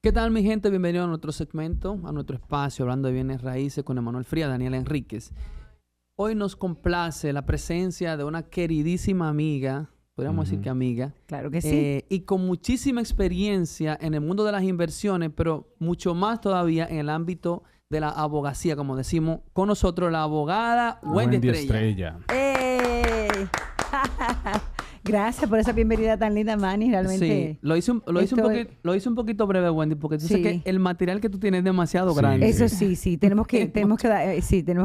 ¿Qué tal, mi gente? Bienvenido a nuestro segmento, a nuestro espacio, hablando de bienes raíces con Emanuel Frías, Daniel Enríquez. Hoy nos complace la presencia de una queridísima amiga, podríamos decir que amiga. Claro que sí. Y con muchísima experiencia en el mundo de las inversiones, pero mucho más todavía en el ámbito de la abogacía, como decimos, con nosotros la abogada Wendy Estrella. ¡Ey! Gracias por esa bienvenida tan linda, Manny. Realmente. Sí, lo hice un poquito breve, Wendy, porque tú sabes que el material que tú tienes es demasiado grande. Eso sí, tenemos que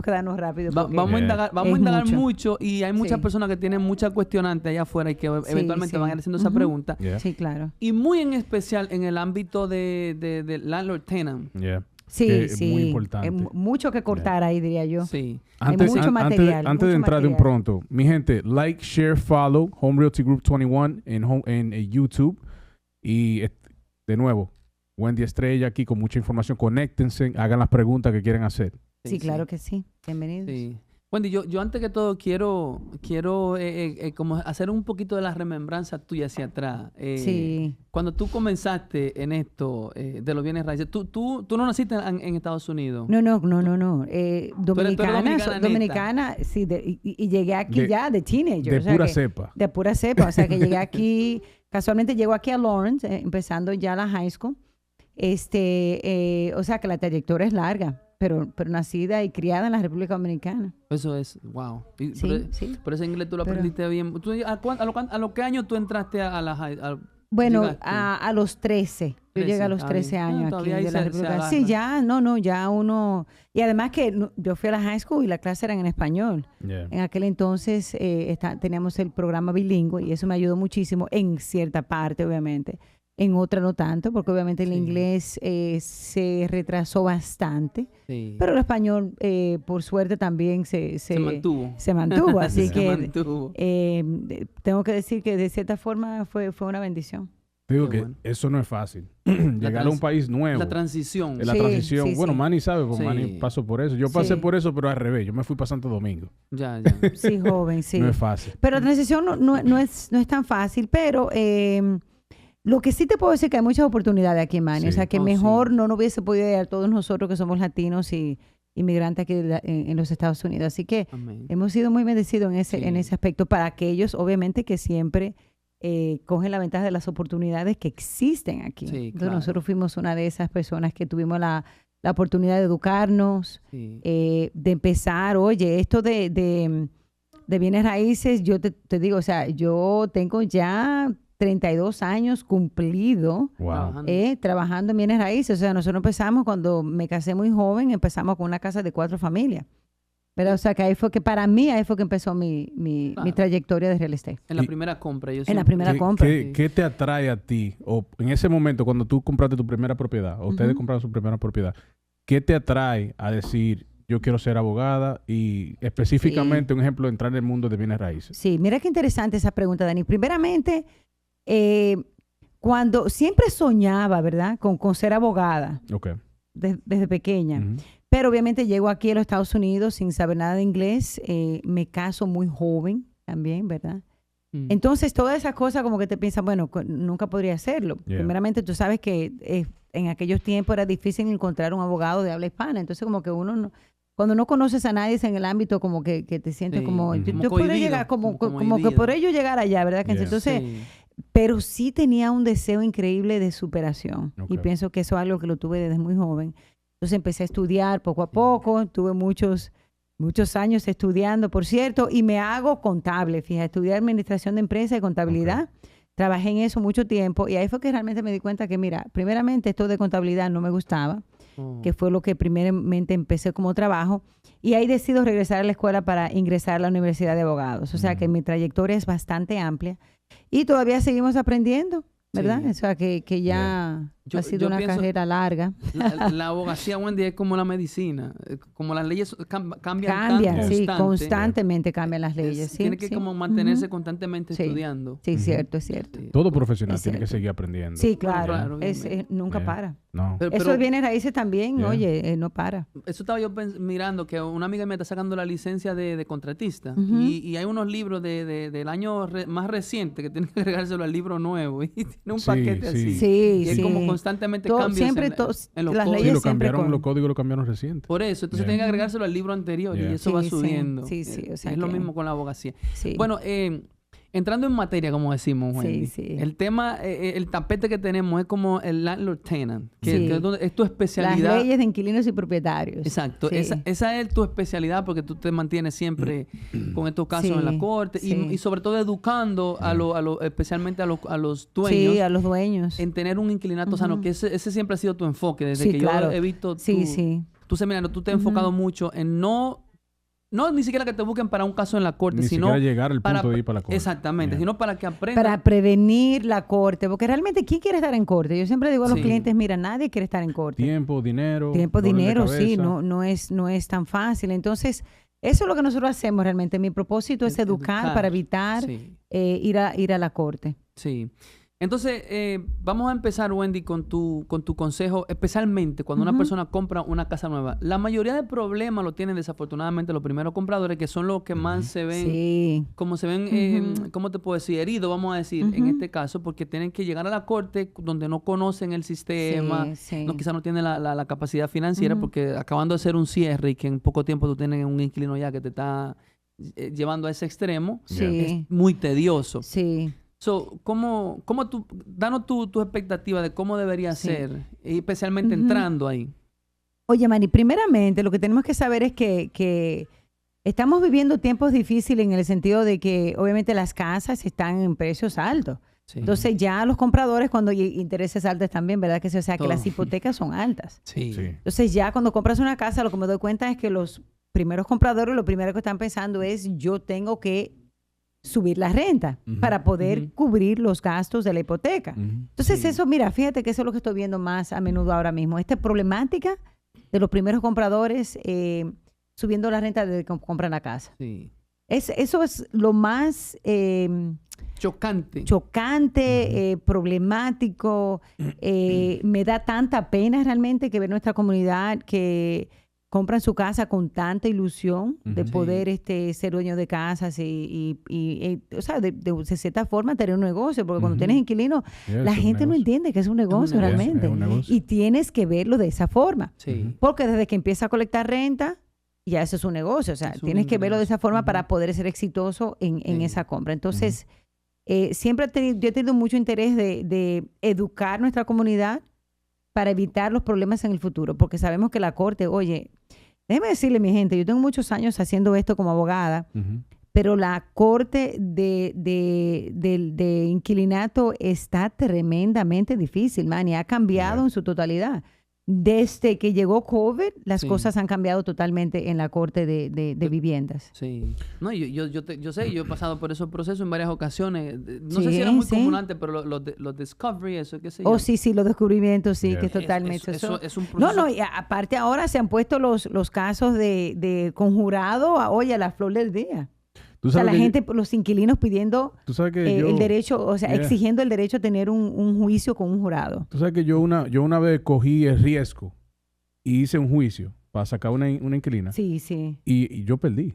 darnos rápido. Vamos a indagar mucho y hay muchas personas que tienen muchas cuestionantes allá afuera y que eventualmente van a ir haciendo esa pregunta. Sí, claro. Y muy en especial en el ámbito de landlord-tenant. Sí, muy importante. Mucho que cortar ahí, diría yo. Sí. Hay mucho material. Antes de entrar de un pronto, mi gente, like, share, follow Home Realty Group 21 en YouTube. Y de nuevo, Wendy Estrella aquí con mucha información. Conéctense, hagan las preguntas que quieren hacer. Sí, claro que sí. Bienvenidos. Sí. Wendy, yo antes que todo quiero como hacer un poquito de la remembranza tuya hacia atrás. Sí. Cuando tú comenzaste en esto de los bienes raíces, tú no naciste en Estados Unidos. No. Dominicana, dominicana, sí. Y llegué aquí ya de teenager. De pura cepa. De pura cepa. O sea, que llegué aquí, casualmente llego aquí a Lawrence, empezando ya la high school. O sea, que la trayectoria es larga. Pero nacida y criada en la República Dominicana. Eso es, wow. Sí. Por ese inglés tú lo aprendiste bien. ¿A los qué años tú entraste a la high? Bueno, a los 13. Yo llegué a los 13 años aquí de la República. Sí, ya uno... Y además que yo fui a la high school y las clases eran en español. Yeah. En aquel entonces teníamos el programa bilingüe y eso me ayudó muchísimo en cierta parte, obviamente. En otra no tanto, porque obviamente el inglés se retrasó bastante. Sí. Pero el español, por suerte, también se mantuvo. Se mantuvo, así que tengo que decir que de cierta forma fue una bendición. Digo que eso no es fácil. Llegar a un país nuevo. La transición. La transición. Bueno, Manny sabe, porque Manny pasó por eso. Yo pasé por eso, pero al revés. Yo me fui para Santo Domingo. Ya. Sí, joven, sí. No es fácil. Pero la transición no es tan fácil, pero... lo que sí te puedo decir que hay muchas oportunidades aquí, Manny. O sea, que mejor no nos hubiese podido ir a todos nosotros que somos latinos y inmigrantes aquí en los Estados Unidos. Así que hemos sido muy bendecidos en ese aspecto para aquellos, obviamente, que siempre cogen la ventaja de las oportunidades que existen aquí. Sí, entonces, nosotros fuimos una de esas personas que tuvimos la oportunidad de educarnos, de empezar. Oye, esto de bienes raíces, yo te digo, o sea, yo tengo ya 32 años cumplido trabajando en bienes raíces. O sea, nosotros empezamos cuando me casé muy joven, empezamos con una casa de 4 familias. Pero, o sea, que ahí fue que empezó mi trayectoria de real estate. En la primera compra. En la primera compra. ¿Qué te atrae a ti? O en ese momento, cuando tú compraste tu primera propiedad, o ustedes compraron su primera propiedad, ¿qué te atrae a decir, yo quiero ser abogada y específicamente, un ejemplo, entrar en el mundo de bienes raíces? Sí, mira qué interesante esa pregunta, Dani. Primeramente... cuando siempre soñaba, ¿verdad? Con ser abogada. Desde pequeña. Pero obviamente llego aquí a los Estados Unidos sin saber nada de inglés. Me caso muy joven también, ¿verdad? Entonces, todas esas cosas como que te piensas, bueno, nunca podría hacerlo. Primeramente, tú sabes que en aquellos tiempos era difícil encontrar un abogado de habla hispana. Entonces, como que uno cuando no conoces a nadie en el ámbito, como que te sientes como... Yo puedo llegar, como que por ello llegar allá, ¿verdad? Entonces... Pero sí tenía un deseo increíble de superación. Y pienso que eso es algo que lo tuve desde muy joven. Entonces empecé a estudiar poco a poco. Tuve muchos años estudiando, por cierto, y me hago contable. Fíjate, estudié administración de empresas y contabilidad. Trabajé en eso mucho tiempo. Y ahí fue que realmente me di cuenta que, mira, primeramente esto de contabilidad no me gustaba, que fue lo que primeramente empecé como trabajo. Y ahí decido regresar a la escuela para ingresar a la Universidad de Abogados. O sea que mi trayectoria es bastante amplia. Y todavía seguimos aprendiendo, ¿verdad? O sea, que ya ha sido una carrera larga. La abogacía, Wendy, es como la medicina. Como las leyes cambian sí, constantemente cambian las leyes. Tiene que como mantenerse constantemente estudiando. Sí, cierto, es cierto. Todo profesional tiene que seguir aprendiendo. Sí, claro. Nunca para. No. Eso viene raíces también, oye, no para. Eso estaba yo mirando, que una amiga me está sacando la licencia de contratista. Y hay unos libros del año más reciente que tienen que agregárselo al libro nuevo. Y tiene un paquete así. Sí, es como constantemente cambios siempre en los las códigos. leyes los códigos lo cambiaron reciente. Por eso, entonces tienen que agregárselo al libro anterior y eso va subiendo. Sí, o sea es lo mismo con la abogacía. Sí. Bueno, entrando en materia, como decimos, Wendy, el tema, el tapete que tenemos es como el landlord-tenant, que es tu especialidad. Las leyes de inquilinos y propietarios. Exacto. Esa es tu especialidad porque tú te mantienes siempre con estos casos en la corte y sobre todo educando especialmente a los dueños. Sí, a los dueños. En tener un inquilinato sano, que ese siempre ha sido tu enfoque. Desde que yo he visto tu seminario, tú te has enfocado mucho en no ni siquiera que te busquen para un caso en la corte, sino siquiera llegar al punto de ir para la corte. Exactamente, sino para que aprendan. Para prevenir la corte, porque realmente, ¿quién quiere estar en corte? Yo siempre digo a los clientes, mira, nadie quiere estar en corte. Tiempo, dinero, sí, no es tan fácil. Entonces, eso es lo que nosotros hacemos realmente. Mi propósito es educar para evitar ir a la corte. Sí. Entonces, vamos a empezar, Wendy, con tu consejo, especialmente cuando una persona compra una casa nueva. La mayoría de problemas lo tienen desafortunadamente los primeros compradores, que son los que más se ven, como se ven, ¿cómo te puedo decir? Heridos, vamos a decir, en este caso, porque tienen que llegar a la corte donde no conocen el sistema, quizás no tienen la capacidad financiera, porque acabando de hacer un cierre y que en poco tiempo tú tienes un inquilino ya que te está llevando a ese extremo, es muy tedioso. Sí. So, ¿cómo tú, danos tu expectativa de cómo debería ser, especialmente entrando ahí? Oye, Manny, primeramente lo que tenemos que saber es que estamos viviendo tiempos difíciles en el sentido de que obviamente las casas están en precios altos. Sí. Entonces ya los compradores cuando hay intereses altos también, ¿verdad? Que o sea, que las hipotecas son altas. Sí. Entonces ya cuando compras una casa, lo que me doy cuenta es que los primeros compradores lo primero que están pensando es yo tengo que subir la renta para poder cubrir los gastos de la hipoteca. Entonces eso, mira, fíjate que eso es lo que estoy viendo más a menudo ahora mismo. Esta problemática de los primeros compradores subiendo la renta desde que compran la casa. Sí. Eso es lo más chocante, problemático. Me da tanta pena realmente que ver nuestra comunidad que compran su casa con tanta ilusión de poder ser dueño de casas y o sea, de cierta forma tener un negocio, porque cuando tienes inquilino, la gente no entiende que es un negocio realmente. Y tienes que verlo de esa forma. Sí. Porque desde que empieza a colectar renta, ya eso es un negocio. O sea, tienes que verlo de esa forma para poder ser exitoso en esa compra. Entonces, siempre yo he tenido mucho interés de educar nuestra comunidad para evitar los problemas en el futuro, porque sabemos que la corte, oye, déjeme decirle, mi gente, yo tengo muchos años haciendo esto como abogada, pero la corte de inquilinato está tremendamente difícil, man, y ha cambiado en su totalidad. Desde que llegó COVID, las cosas han cambiado totalmente en la corte de viviendas. Sí. No, yo sé, yo he pasado por esos procesos en varias ocasiones. No sé si era muy común antes, pero los discovery, eso, qué sé yo. Oh, sí, los descubrimientos, sí, que totalmente. Eso es un proceso. No, y aparte ahora se han puesto los casos de conjurado, oye, a la flor del día. O sea, la gente, los inquilinos pidiendo el derecho, o sea, exigiendo el derecho a tener un juicio con un jurado. Tú sabes que yo una vez cogí el riesgo y hice un juicio para sacar una inquilina. Sí. Y yo perdí.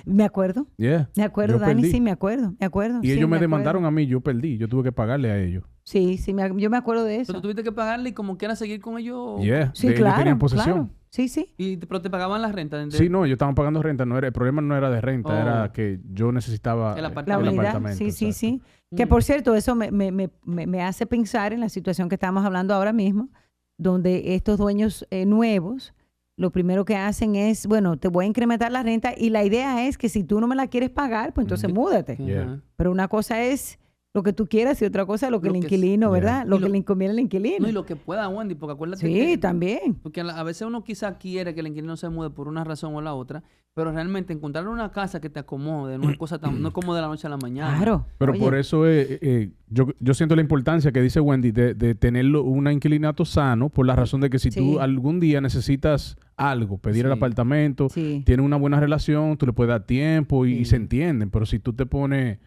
Me acuerdo. Me acuerdo, Dani, perdí. Sí, me acuerdo. Y ellos me demandaron a mí, yo perdí. Yo tuve que pagarle a ellos. Sí, yo me acuerdo de eso. Pero tú tuviste que pagarle y como quieras seguir con ellos. Sí, claro. Tenían posesión. Claro. Sí. Pero te pagaban la renta. Sí, no, yo estaba pagando renta. El problema no era de renta, era que yo necesitaba el apartamento. Sí. Que por cierto, eso me hace pensar en la situación que estamos hablando ahora mismo, donde estos dueños nuevos, lo primero que hacen es, bueno, te voy a incrementar la renta y la idea es que si tú no me la quieres pagar, pues entonces múdate. Pero una cosa es lo que tú quieras y otra cosa es lo que el inquilino, ¿verdad? Lo que le conviene al inquilino. No, y lo que pueda, Wendy, porque acuérdate que también. Porque a veces uno quizá quiere que el inquilino se mude por una razón o la otra, pero realmente encontrar una casa que te acomode no es cosa no es como de la noche a la mañana. Claro. Pero por eso yo siento la importancia que dice Wendy de tener un inquilinato sano, por la razón de que si tú algún día necesitas algo, pedir el apartamento, tienes una buena relación, tú le puedes dar tiempo y se entienden, pero si tú te pones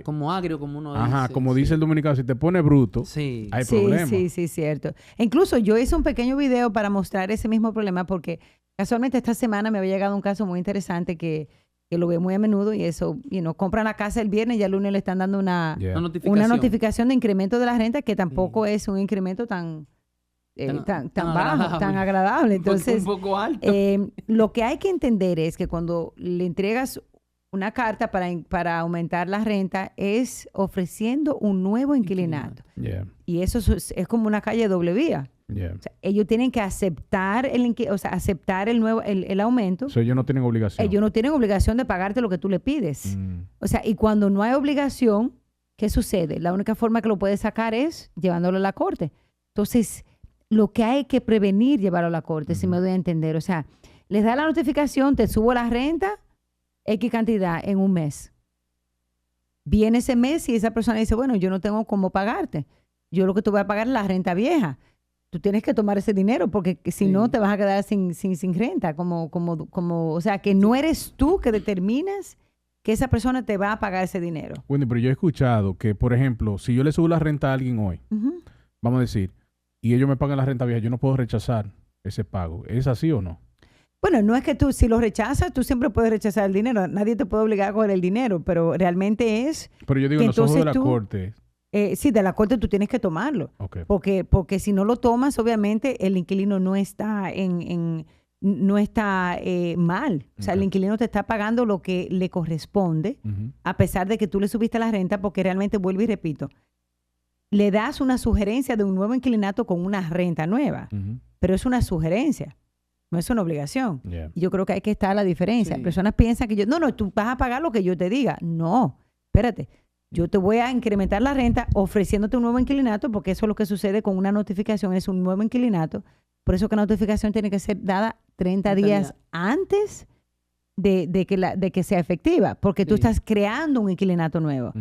como agrio, como uno dice. Como dice el dominicano, si te pone bruto, hay problemas. Sí, cierto. Incluso yo hice un pequeño video para mostrar ese mismo problema porque casualmente esta semana me había llegado un caso muy interesante que que lo veo muy a menudo, y eso, compran la casa el viernes y el lunes le están dando una notificación de incremento de la renta, que tampoco es un incremento tan bajo, tan agradable. Entonces, un poco alto. Lo que hay que entender es que cuando le entregas una carta para aumentar la renta, es ofreciendo un nuevo inquilinato. Y eso es como una calle de doble vía. O sea, ellos tienen que aceptar el aumento. O sea, ellos no tienen obligación. Ellos no tienen obligación de pagarte lo que tú le pides. O sea, y cuando no hay obligación, ¿qué sucede? La única forma que lo puedes sacar es llevándolo a la corte. Entonces, lo que hay que prevenir llevarlo a la corte, si me doy a entender. O sea, les da la notificación, te subo la renta, X cantidad en un mes. Viene ese mes y esa persona dice, bueno, yo no tengo cómo pagarte. Yo lo que te voy a pagar es la renta vieja. Tú tienes que tomar ese dinero porque si no te vas a quedar sin renta. O sea, que no eres tú que determinas que esa persona te va a pagar ese dinero. Bueno, pero yo he escuchado que, por ejemplo, si yo le subo la renta a alguien hoy, vamos a decir, y ellos me pagan la renta vieja, yo no puedo rechazar ese pago. ¿Es así o no? Bueno, no es que tú, si lo rechazas, tú siempre puedes rechazar el dinero. Nadie te puede obligar a coger el dinero, pero realmente es... Pero yo digo, en los ojos de la corte... Sí, de la corte tú tienes que tomarlo. Okay. Porque si no lo tomas, obviamente el inquilino no está mal. O sea, el inquilino te está pagando lo que le corresponde, a pesar de que tú le subiste la renta, porque realmente, vuelvo y repito, le das una sugerencia de un nuevo inquilinato con una renta nueva, pero es una sugerencia, no es una obligación. Y yo creo que hay que estar la diferencia. Sí. Personas piensan que tú vas a pagar lo que yo te diga. No, espérate. Yo te voy a incrementar la renta ofreciéndote un nuevo inquilinato, porque eso es lo que sucede con una notificación, es un nuevo inquilinato. Por eso que la notificación tiene que ser dada 30 días antes de que sea efectiva, porque tú estás creando un inquilinato nuevo.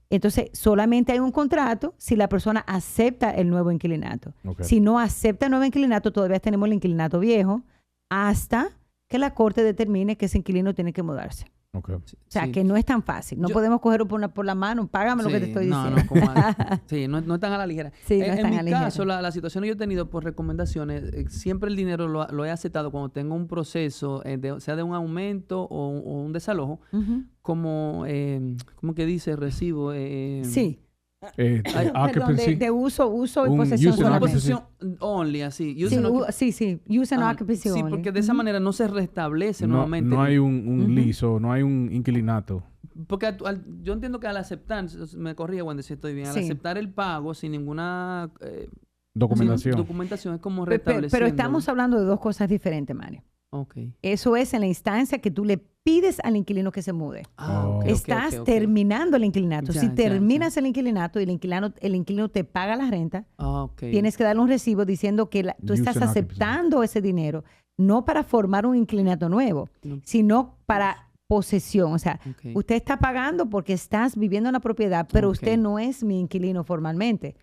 Entonces, solamente hay un contrato si la persona acepta el nuevo inquilinato. Si no acepta el nuevo inquilinato, todavía tenemos el inquilinato viejo hasta que la corte determine que ese inquilino tiene que mudarse. O sea, que no es tan fácil. No podemos cogerlo por la mano. Págame lo que te estoy diciendo. No es tan a la ligera. En mi caso, la situación que yo he tenido por recomendaciones, siempre el dinero lo he aceptado cuando tengo un proceso, sea de un aumento o un desalojo, como que dice recibo. Sí. De uso y posesión. Una posesión only, así. Use and occupancy only. Sí, porque de esa manera no se restablece nuevamente. No hay un liso, no hay un inquilinato. Porque yo entiendo que al aceptar, me corrige Wendy si estoy bien, al aceptar el pago sin ninguna documentación es como restableciendo. Pero estamos hablando de dos cosas diferentes, Mario. Eso es en la instancia que tú le pides al inquilino que se mude. Estás terminando el inquilinato. Si terminas el inquilinato y el inquilino te paga la renta, tienes que darle un recibo diciendo que tú estás aceptando ese dinero, no para formar un inquilinato nuevo, sino para posesión. O sea, usted está pagando porque estás viviendo en la propiedad, pero usted no es mi inquilino formalmente.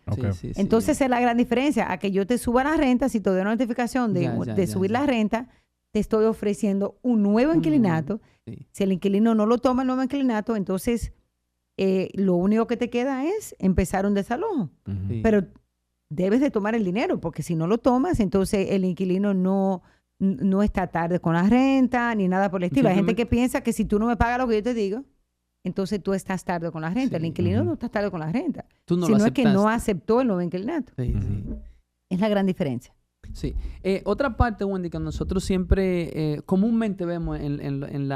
Entonces es la gran diferencia. A que yo te suba la renta, si te doy una notificación de subir la renta, te estoy ofreciendo un nuevo inquilinato. Si el inquilino no lo toma, el nuevo inquilinato, entonces lo único que te queda es empezar un desalojo. Pero debes de tomar el dinero, porque si no lo tomas, entonces el inquilino no está tarde con la renta, ni nada por el estilo. Hay gente que piensa que si tú no me pagas lo que yo te digo, entonces tú estás tarde con la renta. El inquilino no está tarde con la renta. Sino es que no aceptó el nuevo inquilinato. Es la gran diferencia. Sí. Otra parte, Wendy, que nosotros siempre comúnmente vemos en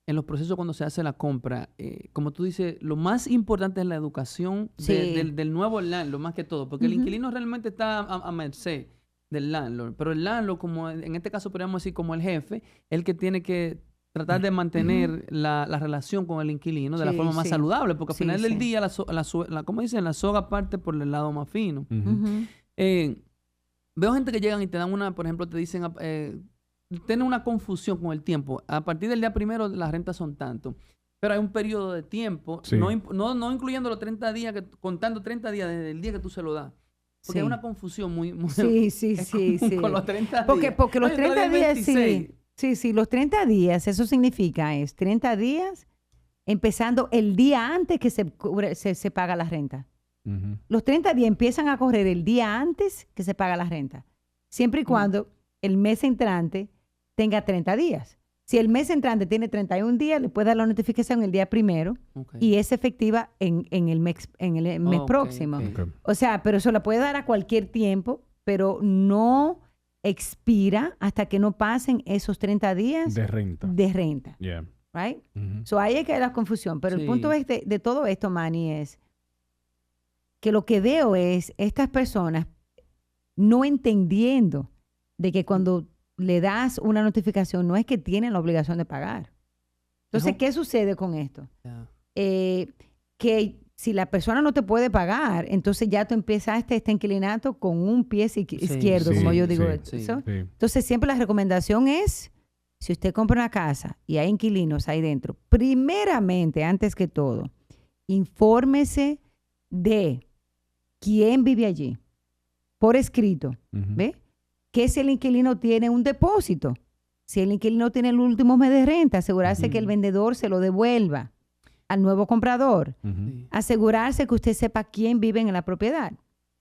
los procesos cuando se hace la compra, como tú dices, lo más importante es la educación del nuevo landlord, más que todo, porque el inquilino realmente está a merced del landlord, pero el landlord, como en este caso podríamos decir como el jefe, el que tiene que tratar de mantener la relación con el inquilino de la forma más saludable, porque al final del día, como dicen, la soga parte por el lado más fino. Veo gente que llegan y te dan por ejemplo, te dicen, tienen una confusión con el tiempo. A partir del día primero, las rentas son tanto. Pero hay un periodo de tiempo, no incluyendo los 30 días, contando 30 días desde el día que tú se lo das. Porque hay una confusión muy con los 30 días. Porque los 30 días, los 30 días, eso significa 30 días empezando el día antes que se paga la renta. Los 30 días empiezan a correr el día antes que se paga la renta, siempre y cuando el mes entrante tenga 30 días. Si el mes entrante tiene 31 días, le puede dar la notificación el día primero y es efectiva en el mes próximo. O sea, pero eso la puede dar a cualquier tiempo, pero no expira hasta que no pasen esos 30 días de renta. Yeah. Right? So ahí es que hay la confusión. Pero el punto de todo esto, Manny, es que lo que veo es estas personas no entendiendo de que cuando le das una notificación no es que tienen la obligación de pagar. Entonces, ¿qué sucede con esto? Que si la persona no te puede pagar, entonces ya tú empezaste este inquilinato con un pie izquierdo, como yo digo. Entonces, siempre la recomendación es, si usted compra una casa y hay inquilinos ahí dentro, primeramente, antes que todo, infórmese de quién vive allí, por escrito, ¿ve? Que si el inquilino tiene un depósito, si el inquilino tiene el último mes de renta, asegurarse que el vendedor se lo devuelva al nuevo comprador, asegurarse que usted sepa quién vive en la propiedad.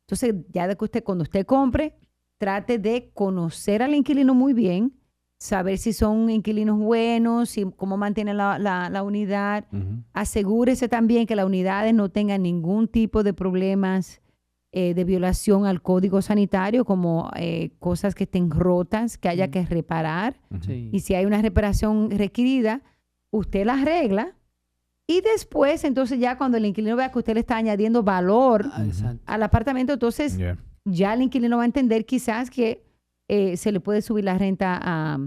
Entonces, ya de que usted, cuando usted compre, trate de conocer al inquilino muy bien, saber si son inquilinos buenos, cómo mantienen la unidad. Asegúrese también que las unidades no tengan ningún tipo de problemas de violación al código sanitario, como cosas que estén rotas, que haya que reparar. Y si hay una reparación requerida, usted la arregla. Y después, entonces ya cuando el inquilino vea que usted le está añadiendo valor al apartamento, entonces ya el inquilino va a entender quizás que se le puede subir la renta a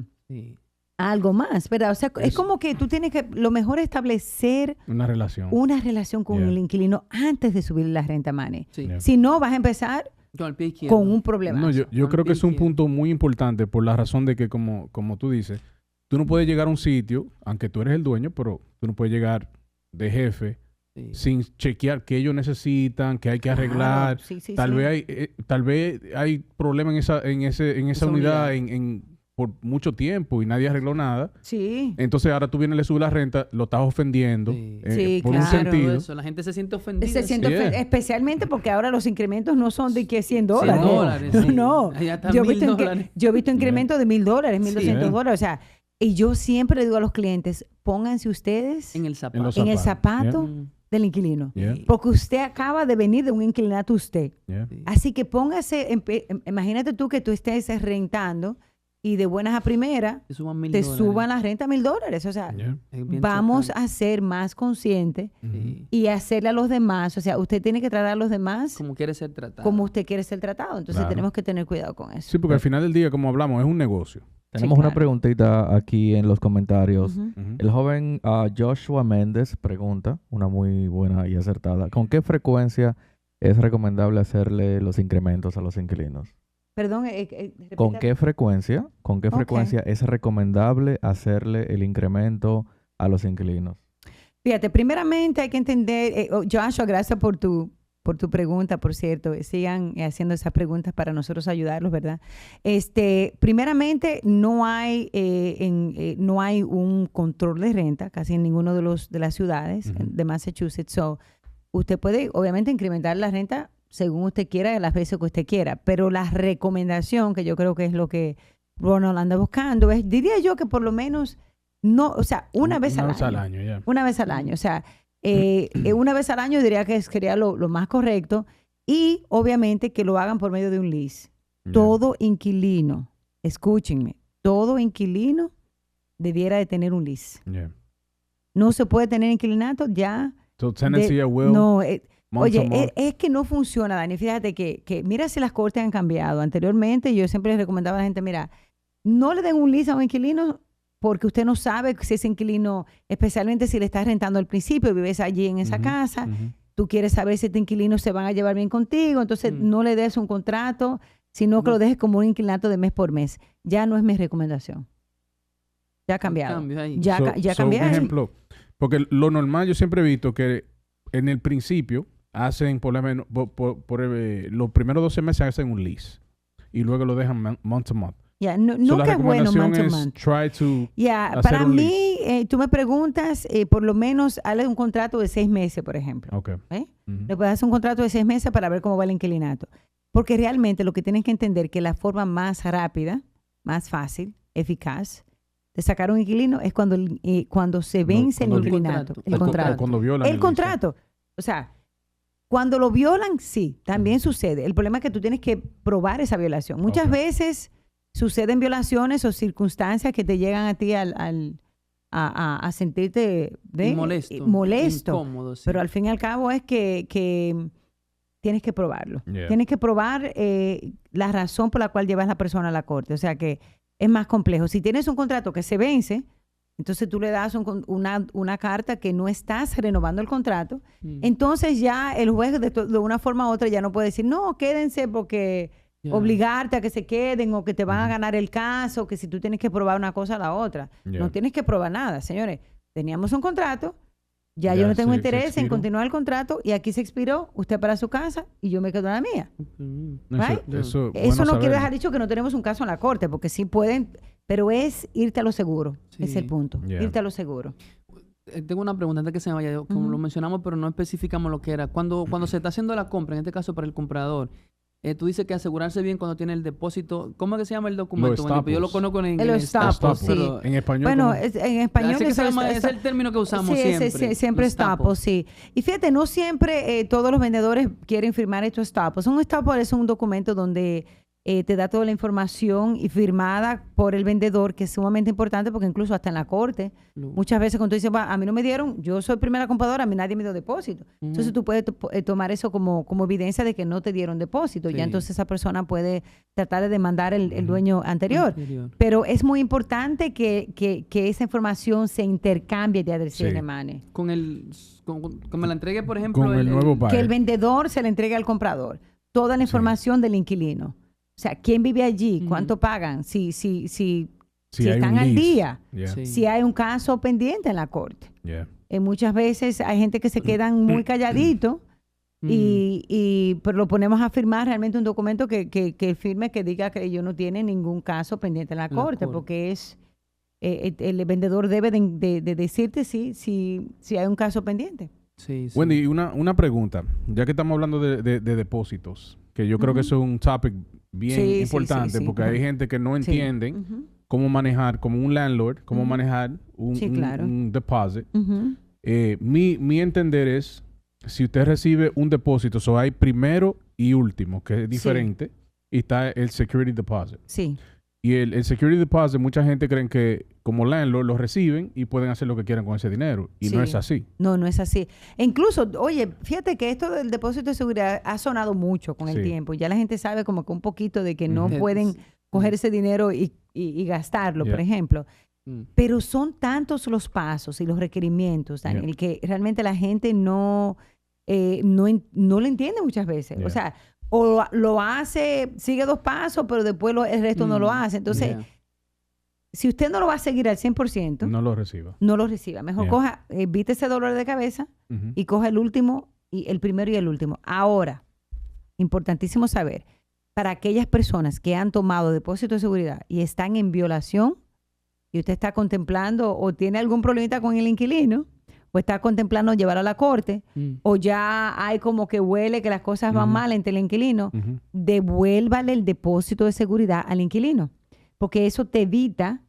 algo más, ¿verdad? O sea, es como que tú tienes que, lo mejor es establecer una relación con el inquilino antes de subir la renta, Manny. Si no, vas a empezar con un problema. No, yo creo que es un punto muy importante por la razón de que, como tú dices, tú no puedes llegar a un sitio, aunque tú eres el dueño, pero tú no puedes llegar de jefe sin chequear qué ellos necesitan, qué hay que arreglar. Tal vez hay problema en esa unidad por mucho tiempo y nadie arregló nada. Entonces ahora tú vienes y le subes la renta, lo estás ofendiendo por un sentido. Eso. La gente se siente ofendida. Especialmente porque ahora los incrementos no son de que $100. No. Yo he visto incrementos de $1,000, $1,200. O sea, y yo siempre le digo a los clientes, pónganse ustedes en el zapato del inquilino. Porque usted acaba de venir de un inquilinato usted. Así que póngase, imagínate tú que tú estés rentando y de buenas a primeras te suban la renta $1,000. O sea, vamos a ser más conscientes y hacerle a los demás. O sea, usted tiene que tratar a los demás como quiere ser tratado. Como usted quiere ser tratado. Entonces tenemos que tener cuidado con eso. Sí, porque al final del día, como hablamos, es un negocio. Tenemos una preguntita aquí en los comentarios. El joven Joshua Méndez pregunta, una muy buena y acertada, ¿con qué frecuencia es recomendable hacerle los incrementos a los inquilinos? Perdón, ¿Con qué frecuencia es recomendable hacerle el incremento a los inquilinos? Fíjate, primeramente hay que entender, Joshua, gracias por tu pregunta, por cierto. Sigan haciendo esas preguntas para nosotros ayudarlos, ¿verdad? Primeramente, no hay un control de renta casi en ninguno de las ciudades de Massachusetts. So, usted puede, obviamente, incrementar la renta según usted quiera, las veces que usted quiera. Pero la recomendación, que yo creo que es lo que Ronald anda buscando, diría yo que por lo menos una vez al año. Una vez al año. O sea, una vez al año diría que sería lo más correcto. Y obviamente que lo hagan por medio de un lease. Todo inquilino, escúchenme, todo inquilino debiera de tener un lease. No se puede tener inquilinato ya. So tenancy at will. No, es que no funciona, Dani. Fíjate que mira si las cortes han cambiado. Anteriormente yo siempre les recomendaba a la gente, mira, no le den un lease a un inquilino porque usted no sabe si ese inquilino, especialmente si le estás rentando al principio, vives allí en esa casa, tú quieres saber si este inquilino se van a llevar bien contigo, entonces no le des un contrato, sino que lo dejes como un inquilinato de mes por mes. Ya no es mi recomendación. Ya ha cambiado. Ya cambió. Un ejemplo, porque lo normal yo siempre he visto que en el principio hacen por lo menos los primeros 12 meses hacen un lease y luego lo dejan month to month. Nunca es bueno month to month. Para mí, tú me preguntas, por lo menos hazle un contrato de 6 meses, por ejemplo. Le puedes hacer un contrato de 6 meses para ver cómo va el inquilinato. Porque realmente lo que tienes que entender es que la forma más rápida, más fácil, eficaz, de sacar un inquilino es cuando se vence el inquilinato. El contrato. Cuando violan el contrato. O sea, cuando lo violan, sí, también sucede. El problema es que tú tienes que probar esa violación. Muchas veces suceden violaciones o circunstancias que te llegan a ti a sentirte molesto. Incómodo, sí. Pero al fin y al cabo es que tienes que probarlo. Tienes que probar la razón por la cual llevas a la persona a la corte. O sea que es más complejo. Si tienes un contrato que se vence, entonces tú le das una carta que no estás renovando el contrato. Entonces ya el juez de una forma u otra ya no puede decir, no, quédense porque obligarte a que se queden o que te van a ganar el caso, que si tú tienes que probar una cosa a la otra. No tienes que probar nada, señores. Teníamos un contrato, ya yo no tengo interés en continuar el contrato y aquí se expiró, usted para su casa y yo me quedo en la mía. Eso no quiere dejar dicho que no tenemos un caso en la corte, porque sí pueden, pero es irte a lo seguro, es el punto, irte a lo seguro. Tengo una pregunta antes que se me vaya, como lo mencionamos, pero no especificamos lo que era. Cuando se está haciendo la compra, en este caso para el comprador, tú dices que asegurarse bien cuando tiene el depósito. ¿Cómo es que se llama el documento? Yo lo conozco en inglés. El estoppel, sí. En español. Bueno, en español es el término que usamos siempre. Siempre estoppel, sí. Y fíjate, no siempre todos los vendedores quieren firmar estos estoppels. Un estoppel es un documento donde te da toda la información y firmada por el vendedor, que es sumamente importante porque incluso hasta en la corte, muchas veces cuando tú dices, a mí no me dieron, yo soy primera compradora, a mí nadie me dio depósito. Entonces tú puedes tomar eso como evidencia de que no te dieron depósito. Ya entonces esa persona puede tratar de demandar el dueño anterior. Pero es muy importante que esa información se intercambie de adresión Mane. Con me la entregue, por ejemplo, con el nuevo buyer. Que el vendedor se le entregue al comprador. Toda la información del inquilino. O sea, ¿quién vive allí? ¿Cuánto pagan? Si están al día. Si hay un caso pendiente en la corte. Muchas veces hay gente que se quedan muy calladitos pero lo ponemos a firmar realmente un documento que firme, que diga que ellos no tienen ningún caso pendiente en la corte, porque es el vendedor debe de decirte si hay un caso pendiente. Wendy, una pregunta. Ya que estamos hablando de depósitos, que yo creo que eso es un topic bien importante, porque hay gente que no entiende cómo manejar, como un landlord, cómo manejar un deposit. Mi entender es, si usted recibe un depósito, hay primero y último, que es diferente, y está el security deposit. Y el security deposit, mucha gente cree que como landlord lo reciben y pueden hacer lo que quieran con ese dinero. Y no es así. No es así. E incluso, oye, fíjate que esto del depósito de seguridad ha sonado mucho con el tiempo. Ya la gente sabe como que un poquito de que no pueden coger ese dinero y gastarlo, por ejemplo. Pero son tantos los pasos y los requerimientos, Daniel, que realmente la gente no lo entiende muchas veces. O sea, o lo hace, sigue 2 pasos, pero después el resto no lo hace. Entonces, si usted no lo va a seguir al 100%, no lo reciba. No lo reciba. Mejor evite ese dolor de cabeza y coja el último, el primero y el último. Ahora, importantísimo saber, para aquellas personas que han tomado depósito de seguridad y están en violación, y usted está contemplando o tiene algún problemita con el inquilino, o está contemplando llevarlo a la corte, o ya hay como que huele que las cosas van mal entre el inquilino, devuélvale el depósito de seguridad al inquilino, porque eso te evita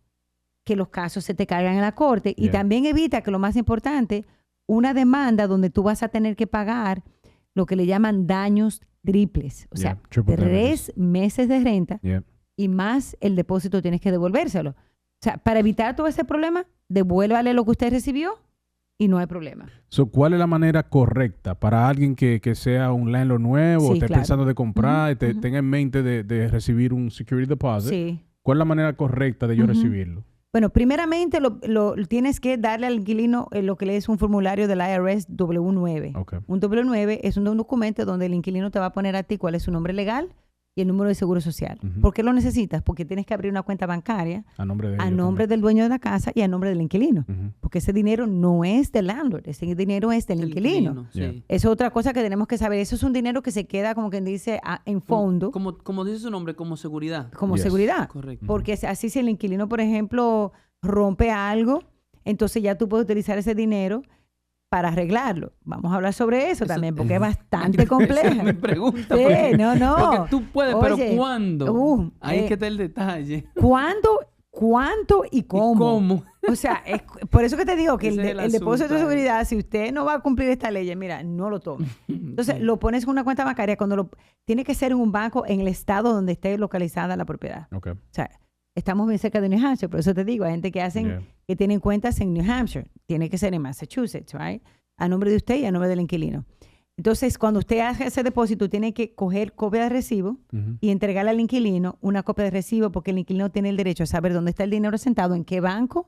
que los casos se te caigan en la corte y también evita que, lo más importante, una demanda donde tú vas a tener que pagar lo que le llaman daños triples, o sea, 3 meses de renta y más el depósito tienes que devolvérselo. O sea, para evitar todo ese problema, devuélvale lo que usted recibió y no hay problema. ¿Cuál es la manera correcta para alguien que sea un landlord nuevo o esté pensando de comprar, tenga en mente de recibir un security deposit? ¿Cuál es la manera correcta de yo recibirlo? Bueno, primeramente tienes que darle al inquilino lo que le es un formulario del IRS W9. Un W9 es un documento donde el inquilino te va a poner a ti cuál es su nombre legal y el número de seguro social. ¿Por qué lo necesitas? Porque tienes que abrir una cuenta bancaria a nombre del dueño de la casa y a nombre del inquilino. Porque ese dinero no es del landlord, ese dinero es del inquilino. Eso es otra cosa que tenemos que saber. Eso es un dinero que se queda, como quien dice, en fondo. Como dice su nombre, como seguridad. Como seguridad. Correcto. Porque así si el inquilino, por ejemplo, rompe algo, entonces ya tú puedes utilizar ese dinero para arreglarlo. Vamos a hablar sobre eso también, porque es bastante compleja. Me pregunta. Sí, no. Porque tú puedes, pero ¿cuándo? Ahí es que está el detalle. cuánto y cómo. O sea, por eso que te digo que el depósito de seguridad, si usted no va a cumplir esta ley, mira, no lo tome. Entonces, lo pones en una cuenta bancaria tiene que ser en un banco en el estado donde esté localizada la propiedad. Okay. O sea, estamos bien cerca de New Hampshire, por eso te digo, hay gente que tienen cuentas en New Hampshire. Tiene que ser en Massachusetts, right? A nombre de usted y a nombre del inquilino. Entonces, cuando usted hace ese depósito, tiene que coger copia de recibo y entregarle al inquilino una copia de recibo porque el inquilino tiene el derecho a saber dónde está el dinero sentado, en qué banco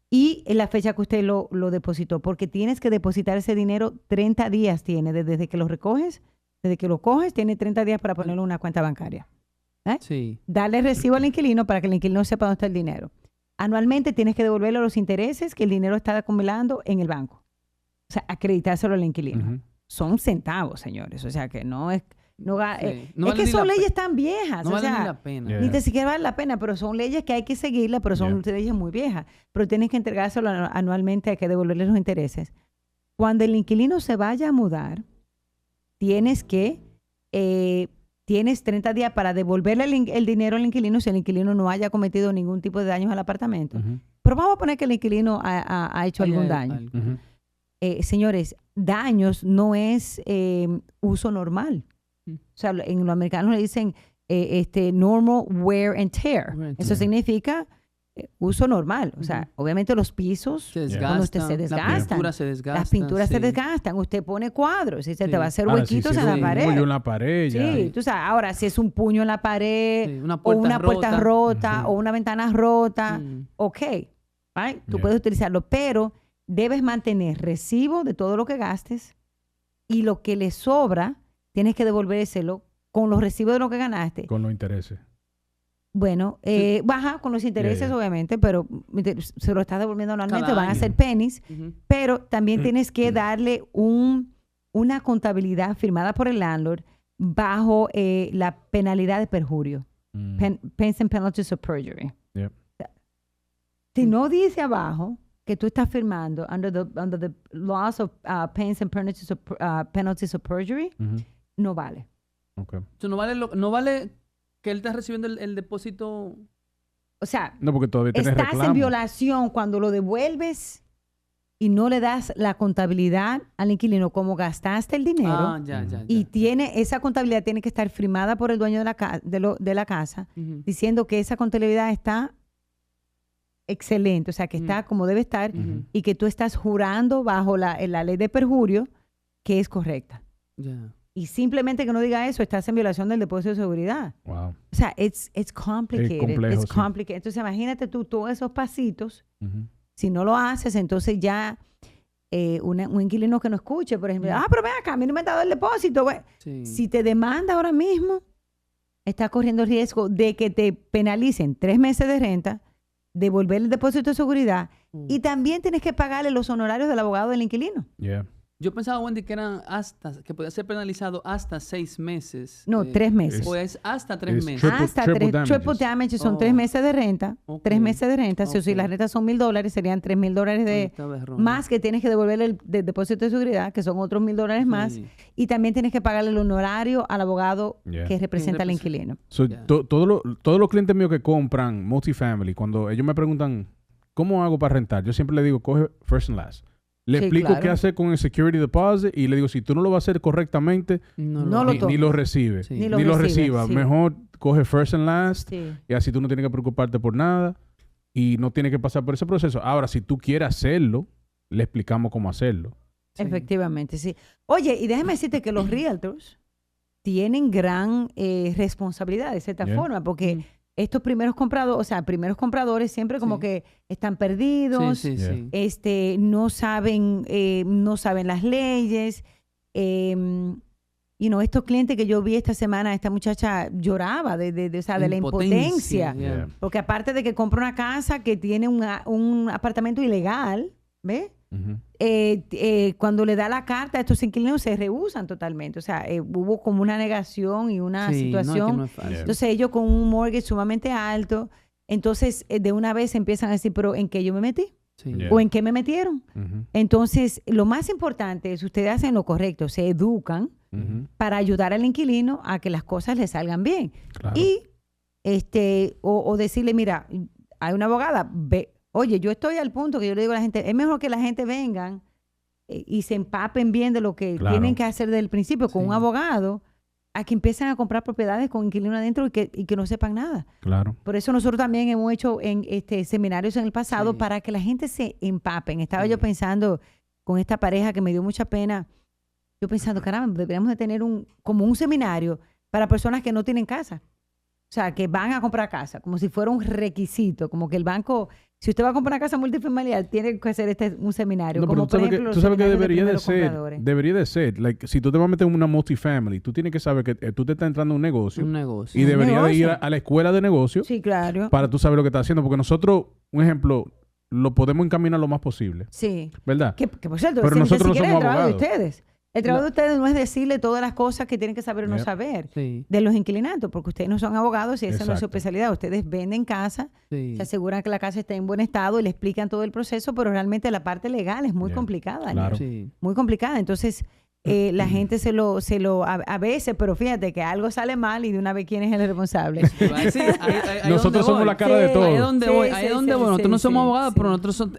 y en la fecha que usted lo depositó. Porque tienes que depositar ese dinero 30 días tiene desde que lo recoges. Desde que lo coges, tiene 30 días para ponerlo en una cuenta bancaria. Sí. Darle recibo al inquilino para que el inquilino sepa dónde está el dinero. Anualmente tienes que devolverle los intereses que el dinero está acumulando en el banco. O sea, acreditárselo al inquilino. Son centavos, señores. O sea, que no es... es que son leyes tan viejas. No vale ni la pena. Ni siquiera vale la pena, pero son leyes que hay que seguirlas, pero son leyes muy viejas. Pero tienes que entregárselo anualmente, hay que devolverle los intereses. Cuando el inquilino se vaya a mudar, tienes 30 días para devolverle el dinero al inquilino si el inquilino no haya cometido ningún tipo de daños al apartamento. Pero vamos a poner que el inquilino ha hecho algún daño. Señores, daños no es uso normal. O sea, en los americanos le dicen normal wear and tear. Eso significa uso normal. O sea, obviamente los pisos se desgastan. Las pinturas se desgastan. Usted pone cuadros y se te va a hacer huequitos en la pared. Un puño en la pared. Sí, tú sabes. Ahora, si es un puño en la pared, o una puerta rota, o una ventana rota, ok. Right? Tú puedes utilizarlo, pero debes mantener recibo de todo lo que gastes y lo que le sobra, tienes que devolvérselo con los recibos de lo que ganaste. Con los intereses. Bueno, baja con los intereses, obviamente, pero se lo estás devolviendo anualmente, van a ser pennies, pero también tienes que darle una contabilidad firmada por el landlord bajo la penalidad de perjurio. Pains and penalties of perjury. Si no dice abajo que tú estás firmando under the laws of pains and penalties of perjury, no vale. Okay. So, no vale que él está recibiendo el depósito. O sea, no, porque todavía estás en violación cuando lo devuelves y no le das la contabilidad al inquilino como gastaste el dinero. Y esa contabilidad tiene que estar firmada por el dueño de la casa, diciendo que esa contabilidad está excelente, o sea, que está como debe estar y que tú estás jurando bajo la ley de perjurio que es correcta. Y simplemente que no diga eso, estás en violación del depósito de seguridad. Wow. O sea, it's complicated. Es complejo, it's complicated. Entonces, imagínate tú todos esos pasitos. Si no lo haces, entonces ya un inquilino que no escuche, por ejemplo, pero ven acá, a mí no me han dado el depósito. Si te demanda ahora mismo, estás corriendo el riesgo de que te penalicen 3 meses de renta, devolver el depósito de seguridad y también tienes que pagarle los honorarios del abogado del inquilino. Yo pensaba, Wendy, que podía ser penalizado hasta 6 meses. No, 3 meses. O es hasta 3 meses. Triple damage son 3 meses de renta. 3 meses de renta. Si las rentas son $1,000, serían $3,000 más que tienes que devolverle el depósito de seguridad, que son otros $1,000 más. Y también tienes que pagarle el honorario al abogado que representa al inquilino. Todos los clientes míos que compran multifamily, cuando ellos me preguntan, ¿cómo hago para rentar? Yo siempre le digo, coge first and last. Le explico qué hacer con el security deposit y le digo, si tú no lo vas a hacer correctamente, ni lo recibes. Ni lo recibas. Mejor coge first and last y así tú no tienes que preocuparte por nada y no tienes que pasar por ese proceso. Ahora, si tú quieres hacerlo, le explicamos cómo hacerlo. Efectivamente, sí. Oye, y déjame decirte que los realtors tienen gran responsabilidad de cierta forma, porque estos primeros compradores siempre como que están perdidos, no saben las leyes. Estos clientes que yo vi esta semana, esta muchacha lloraba de la impotencia. Porque aparte de que compra una casa que tiene un apartamento ilegal, ¿ves? Cuando le da la carta, estos inquilinos se rehúsan totalmente. O sea, hubo como una negación y una situación. No es fácil. Entonces ellos con un mortgage sumamente alto, entonces de una vez empiezan a decir, pero ¿en qué yo me metí? ¿O en qué me metieron? Entonces, lo más importante es ustedes hacen lo correcto, se educan para ayudar al inquilino a que las cosas le salgan bien. Claro. Y o decirle, mira, hay una abogada. Oye, yo estoy al punto que yo le digo a la gente, es mejor que la gente vengan y se empapen bien de lo que tienen que hacer desde el principio con un abogado, a que empiecen a comprar propiedades con inquilino adentro y que no sepan nada. Claro. Por eso nosotros también hemos hecho seminarios en el pasado para que la gente se empapen. Estaba yo pensando con esta pareja que me dio mucha pena, yo pensando, caramba, deberíamos de tener como un seminario para personas que no tienen casa. O sea, que van a comprar casa, como si fuera un requisito, como que el banco, si usted va a comprar una casa multifamiliar, tiene que hacer un seminario. No, como pero tú sabes que debería de ser. Like, si tú te vas a meter en una multifamily, tú tienes que saber que tú te estás entrando a un negocio. Y deberías de ir a la escuela de negocio. Sí, claro. Para tú saber lo que estás haciendo. Porque nosotros, un ejemplo, lo podemos encaminar lo más posible. Sí. ¿Verdad? Que por cierto, pero nosotros no somos abogados. De ustedes. El trabajo de ustedes no es decirle todas las cosas que tienen que saber o no saber de los inquilinatos, porque ustedes no son abogados y esa no es su especialidad. Ustedes venden casa, se aseguran que la casa esté en buen estado y le explican todo el proceso, pero realmente la parte legal es muy complicada. Claro. Muy complicada. Entonces, la gente a veces, pero fíjate que algo sale mal y de una vez quién es el responsable. Nosotros somos la cara de todo. Ahí es donde voy. Nosotros no somos abogados, pero nosotros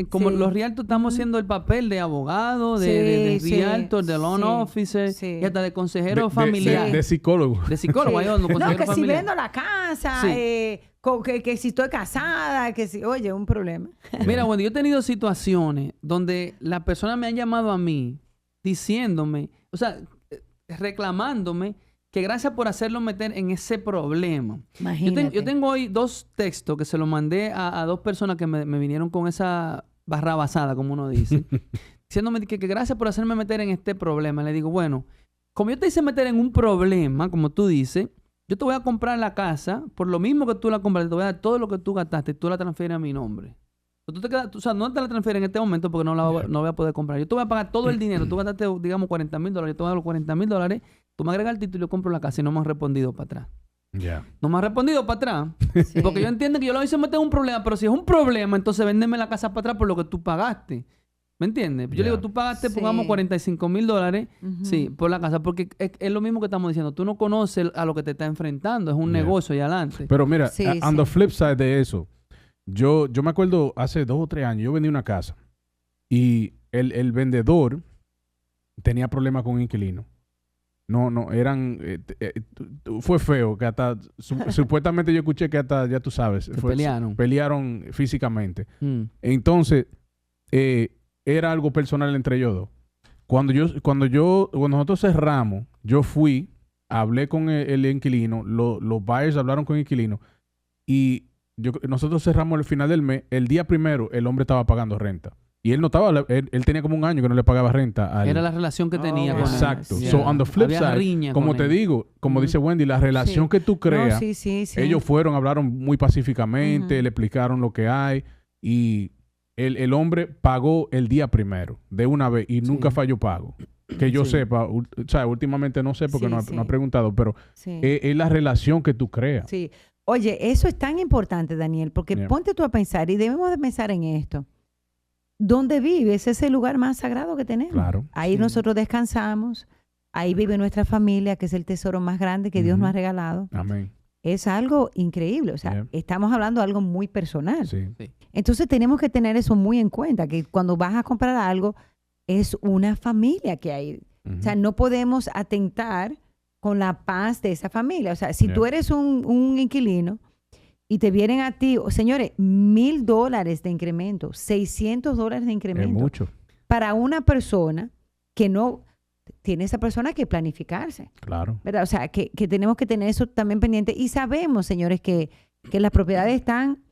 como los realtors estamos haciendo el papel de abogado, de realtor, de loan officer y hasta de consejero familiar. De psicólogo. De psicólogo. Ahí donde no, que si vendo la casa, que si estoy casada, que si, oye, un problema. Mira, bueno, yo he tenido situaciones donde las personas me han llamado a mí diciéndome, o sea, reclamándome que gracias por hacerlo meter en ese problema. Yo tengo hoy 2 textos que se los mandé a 2 personas que me vinieron con esa barrabasada, como uno dice, diciéndome que gracias por hacerme meter en este problema. Le digo, bueno, como yo te hice meter en un problema, como tú dices, yo te voy a comprar la casa, por lo mismo que tú la compraste, te voy a dar todo lo que tú gastaste, tú la transfieres a mi nombre. O sea, no te la transfieres en este momento porque no voy a poder comprar. Yo te voy a pagar todo el dinero. Tú gastaste, digamos, $40,000. Yo te voy a dar los $40,000. Tú me agregas el título y yo compro la casa y no me has respondido para atrás. No me has respondido para atrás. Porque yo entiendo que yo lo hice meter en un problema, pero si es un problema, entonces véndeme la casa para atrás por lo que tú pagaste. ¿Me entiendes? Yo le digo, tú pagaste, pongamos $45,000 por la casa, porque es lo mismo que estamos diciendo. Tú no conoces a lo que te está enfrentando. Es un negocio allá adelante. Pero mira, on the flip side de eso, yo me acuerdo hace 2 o 3 años, yo vendí una casa y el vendedor tenía problemas con un inquilino. Eran... fue feo, que hasta... supuestamente yo escuché que hasta, ya tú sabes... Pelearon físicamente. Entonces, era algo personal entre ellos dos. Cuando nosotros cerramos, yo fui, hablé con el inquilino, los buyers hablaron con el inquilino y nosotros cerramos al final del mes. El día primero, el hombre estaba pagando renta. Y él no estaba, él tenía como un año que no le pagaba renta a él. Era la relación que tenía con él. Exacto. So, on the flip side, como te digo, como dice Wendy, la relación que tú creas, ellos hablaron muy pacíficamente, le explicaron lo que hay y el hombre pagó el día primero, de una vez, y nunca falló pago. Que yo sepa, o sea, últimamente no sé porque no ha preguntado, pero es la relación que tú creas. Sí. Oye, eso es tan importante, Daniel, porque ponte tú a pensar, y debemos de pensar en esto. Donde vives es el lugar más sagrado que tenemos. Claro. Ahí nosotros descansamos, ahí vive nuestra familia, que es el tesoro más grande que Dios nos ha regalado. Amén. Es algo increíble, o sea, estamos hablando de algo muy personal. Sí. Entonces tenemos que tener eso muy en cuenta, que cuando vas a comprar algo, es una familia que hay. O sea, no podemos atentar con la paz de esa familia. O sea, si tú eres un inquilino y te vienen a ti, señores, $1,000 de incremento, $600 de incremento. Es mucho. Para una persona que no tiene esa persona que planificarse. Claro. ¿Verdad? O sea, que tenemos que tener eso también pendiente. Y sabemos, señores, que las propiedades están,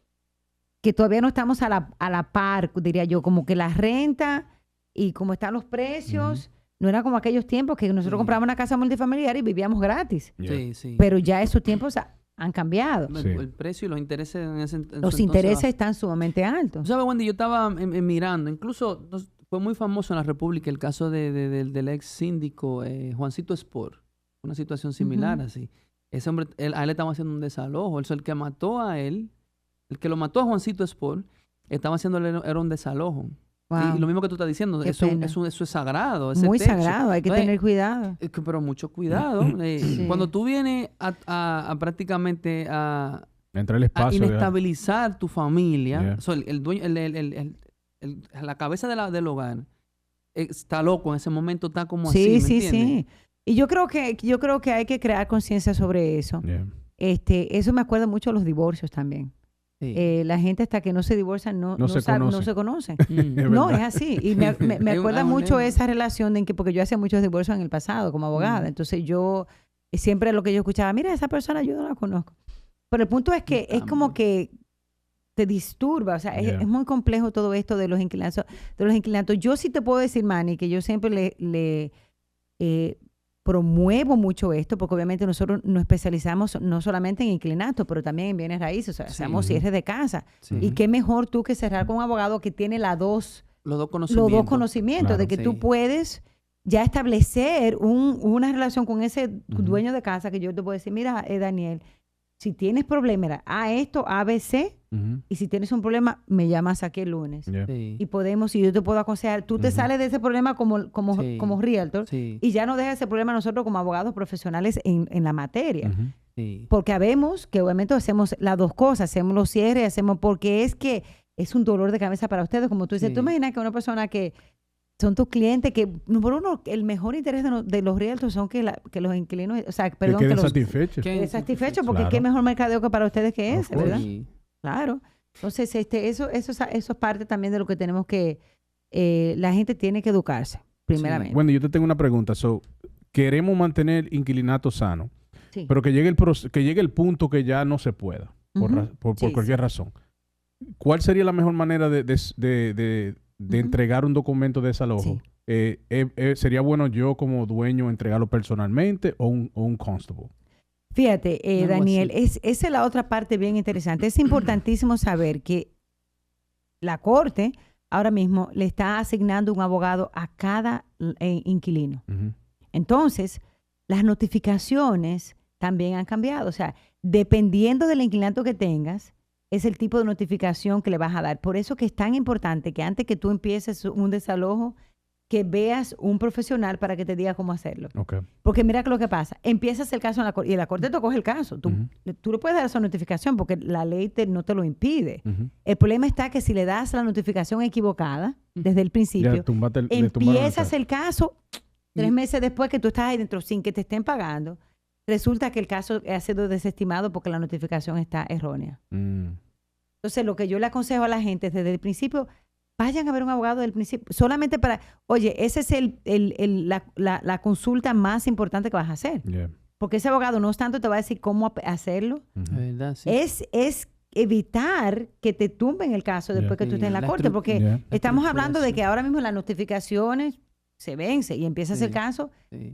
que todavía no estamos a la par, diría yo, como que la renta y como están los precios. No era como aquellos tiempos que nosotros comprábamos una casa multifamiliar y vivíamos gratis. Sí. Pero ya esos tiempos han cambiado. El precio y los intereses los intereses están sumamente altos. ¿Sabes, Wendy? Yo estaba mirando, incluso fue muy famoso en la República el caso del ex síndico Juancito Sport. Una situación similar así. Ese hombre, a él le estaban haciendo un desalojo. Él es el que mató a él. El que lo mató a Juancito Sport, estaba haciéndole era un desalojo. Wow. Y lo mismo que tú estás diciendo, eso es sagrado. Muy techo. Sagrado, hay que tener cuidado. Pero mucho cuidado. Cuando tú vienes a prácticamente a Entre el espacio. A inestabilizar tu familia. O sea, el dueño, la cabeza del hogar está loco en ese momento, está como así, ¿me entiendes? Sí. Y yo creo que hay que crear conciencia sobre eso. Yeah. Eso me acuerda mucho a los divorcios también. Sí. La gente hasta que no se divorcia no se conoce. No, es así. Y me acuerda mucho esa relación de porque yo hacía muchos divorcios en el pasado como abogada. Entonces yo siempre lo que yo escuchaba, mira, esa persona yo no la conozco. Pero el punto es que es como que te disturba. O sea, es muy complejo todo esto de los inquilinos. Yo sí te puedo decir, Manny, que yo siempre le promuevo mucho esto, porque obviamente nosotros nos especializamos no solamente en inquilinato, pero también en bienes raíces, o sea, hacemos cierres de casa. Sí. Y qué mejor tú que cerrar con un abogado que tiene los dos conocimientos, claro, de que tú puedes ya establecer una relación con ese dueño de casa, que yo te puedo decir, mira, Daniel, si tienes problemas, mira, esto, ABC, y si tienes un problema, me llamas aquí el lunes. Yeah. Sí. Y podemos, y yo te puedo aconsejar, tú te sales de ese problema como realtor, y ya no dejas ese problema nosotros como abogados profesionales en la materia. Sí. Porque sabemos que obviamente hacemos las dos cosas, hacemos los cierres, porque es que es un dolor de cabeza para ustedes, como tú dices. Tú imaginas que una persona que son tus clientes, que número uno, el mejor interés de los realtors son que los inquilinos, o sea, perdón, que queden satisfechos, porque claro, qué mejor mercadeo que para ustedes que ese, ¿verdad? Claro. Entonces, eso es parte también de lo que tenemos que, la gente tiene que educarse, primeramente. Sí. Bueno, yo te tengo una pregunta. Queremos mantener inquilinato sano, pero que llegue el punto que ya no se pueda, por cualquier razón. ¿Cuál sería la mejor manera de entregar un documento de desalojo? ¿Sería bueno yo como dueño entregarlo personalmente o un constable? Fíjate, Daniel, esa es la otra parte bien interesante. Es importantísimo saber que la corte ahora mismo le está asignando un abogado a cada inquilino. Entonces, las notificaciones también han cambiado. O sea, dependiendo del inquilinato que tengas, es el tipo de notificación que le vas a dar. Por eso que es tan importante que antes que tú empieces un desalojo, que veas un profesional para que te diga cómo hacerlo. Okay. Porque mira lo que pasa. Empiezas el caso en la corte y la corte te coge el caso. Tú le puedes dar esa notificación porque la ley no te lo impide. El problema está que si le das la notificación equivocada desde el principio, empiezas el caso 3 meses después que tú estás ahí dentro sin que te estén pagando. Resulta que el caso ha sido desestimado porque la notificación está errónea. Entonces, lo que yo le aconsejo a la gente desde el principio, vayan a ver un abogado del principio, solamente para, oye, esa es la consulta más importante que vas a hacer. Yeah. Porque ese abogado no tanto te va a decir cómo hacerlo, ¿verdad? Sí. Es evitar que te tumben el caso después que tú estés en la corte, porque estamos hablando de que ahora mismo las notificaciones se vencen y empiezas el caso,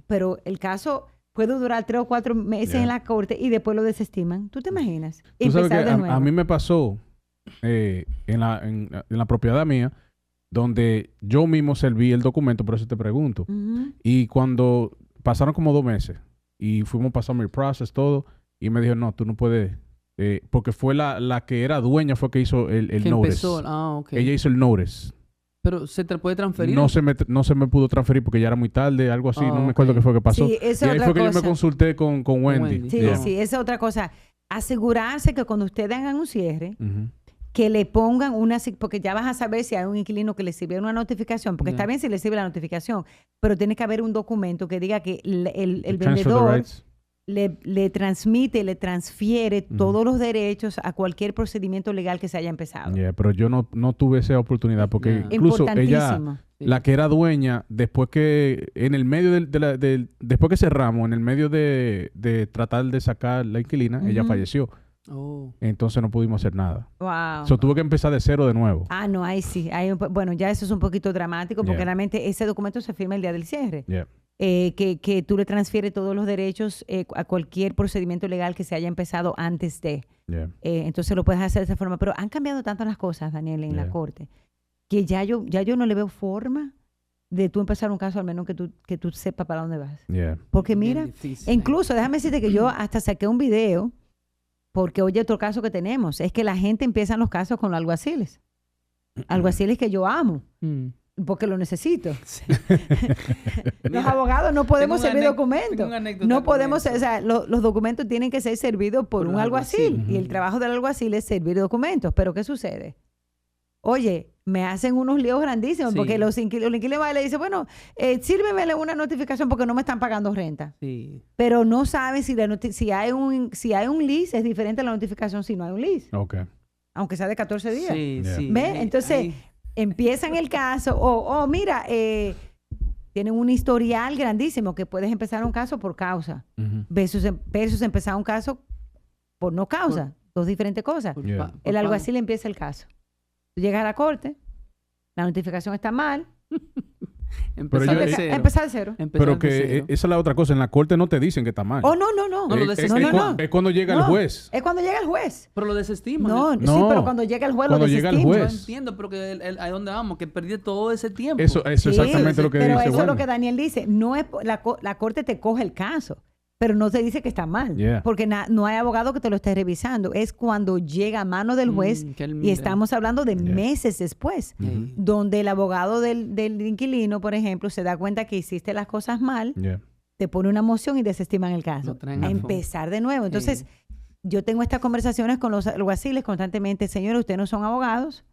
pero el caso puede durar 3 o 4 meses en la corte y después lo desestiman. ¿Tú te imaginas? Tú sabes que a mí me pasó en la propiedad mía, donde yo mismo serví el documento, por eso te pregunto. Y cuando pasaron como 2 meses y fuimos pasando el process, todo, y me dijo, no, tú no puedes, porque fue la que era dueña, fue que hizo el notice. Okay. Ella hizo el notice. ¿Pero se te puede transferir? No se me pudo transferir porque ya era muy tarde, algo así, no me acuerdo qué fue que pasó. Sí, y ahí fue que yo me consulté con Wendy. Sí, esa es otra cosa. Asegurarse que cuando ustedes hagan un cierre, que le pongan porque ya vas a saber si hay un inquilino que le sirve una notificación, porque está bien si le sirve la notificación, pero tiene que haber un documento que diga que el vendedor le transmite, le transfiere todos los derechos a cualquier procedimiento legal que se haya empezado. Pero yo no tuve esa oportunidad, porque incluso ella, la que era dueña, después que en el medio después que cerramos, en el medio de tratar de sacar la inquilina, ella falleció. Entonces no pudimos hacer nada. Wow. Tuve que empezar de cero de nuevo. No, ahí sí. Bueno, ya eso es un poquito dramático porque realmente ese documento se firma el día del cierre. Que tú le transfieres todos los derechos a cualquier procedimiento legal que se haya empezado antes de. Entonces lo puedes hacer de esa forma. Pero han cambiado tanto las cosas, Daniel, en la corte, que ya yo no le veo forma de tú empezar un caso, al menos que tú sepas para dónde vas. Porque mira, incluso déjame decirte que yo hasta saqué un video. Porque, oye, otro caso que tenemos es que la gente empieza los casos con los alguaciles. Alguaciles que yo amo. porque lo necesito. Sí. Los abogados no podemos servir documentos. No podemos, o sea, los documentos tienen que ser servidos por un alguacil. Y el trabajo del alguacil es servir documentos. Pero ¿qué sucede? Oye, me hacen unos líos grandísimos porque los inquilinos le dicen, bueno, sírvemele una notificación porque no me están pagando renta. Sí. Pero no saben si hay un lease, es diferente a la notificación si no hay un lease. Okay. Aunque sea de 14 días. Sí, sí. ¿Ves? Entonces, empiezan el caso, mira, tienen un historial grandísimo que puedes empezar un caso por causa versus empezar un caso por no causa. Dos diferentes cosas. El alguacil empieza el caso. Tú llegas a la corte, la notificación está mal. Empezar de cero. Pero que esa es la otra cosa. En la corte no te dicen que está mal. Oh, no. Es cuando llega el juez. Es cuando llega el juez. Pero lo desestiman. No, sí, pero cuando llega el juez lo desestiman. Yo entiendo, pero que ¿a dónde vamos? Que perdí todo ese tiempo. Eso es exactamente lo que dice. Pero eso es lo que Daniel dice. No es la corte te coge el caso, pero no te dice que está mal. Porque no hay abogado que te lo esté revisando. Es cuando llega a mano del juez y estamos hablando de meses después, donde el abogado del inquilino, por ejemplo, se da cuenta que hiciste las cosas mal, te pone una moción y desestiman el caso. A empezar de nuevo. Entonces, yo tengo estas conversaciones con los alguaciles constantemente. Señores, ustedes no son abogados.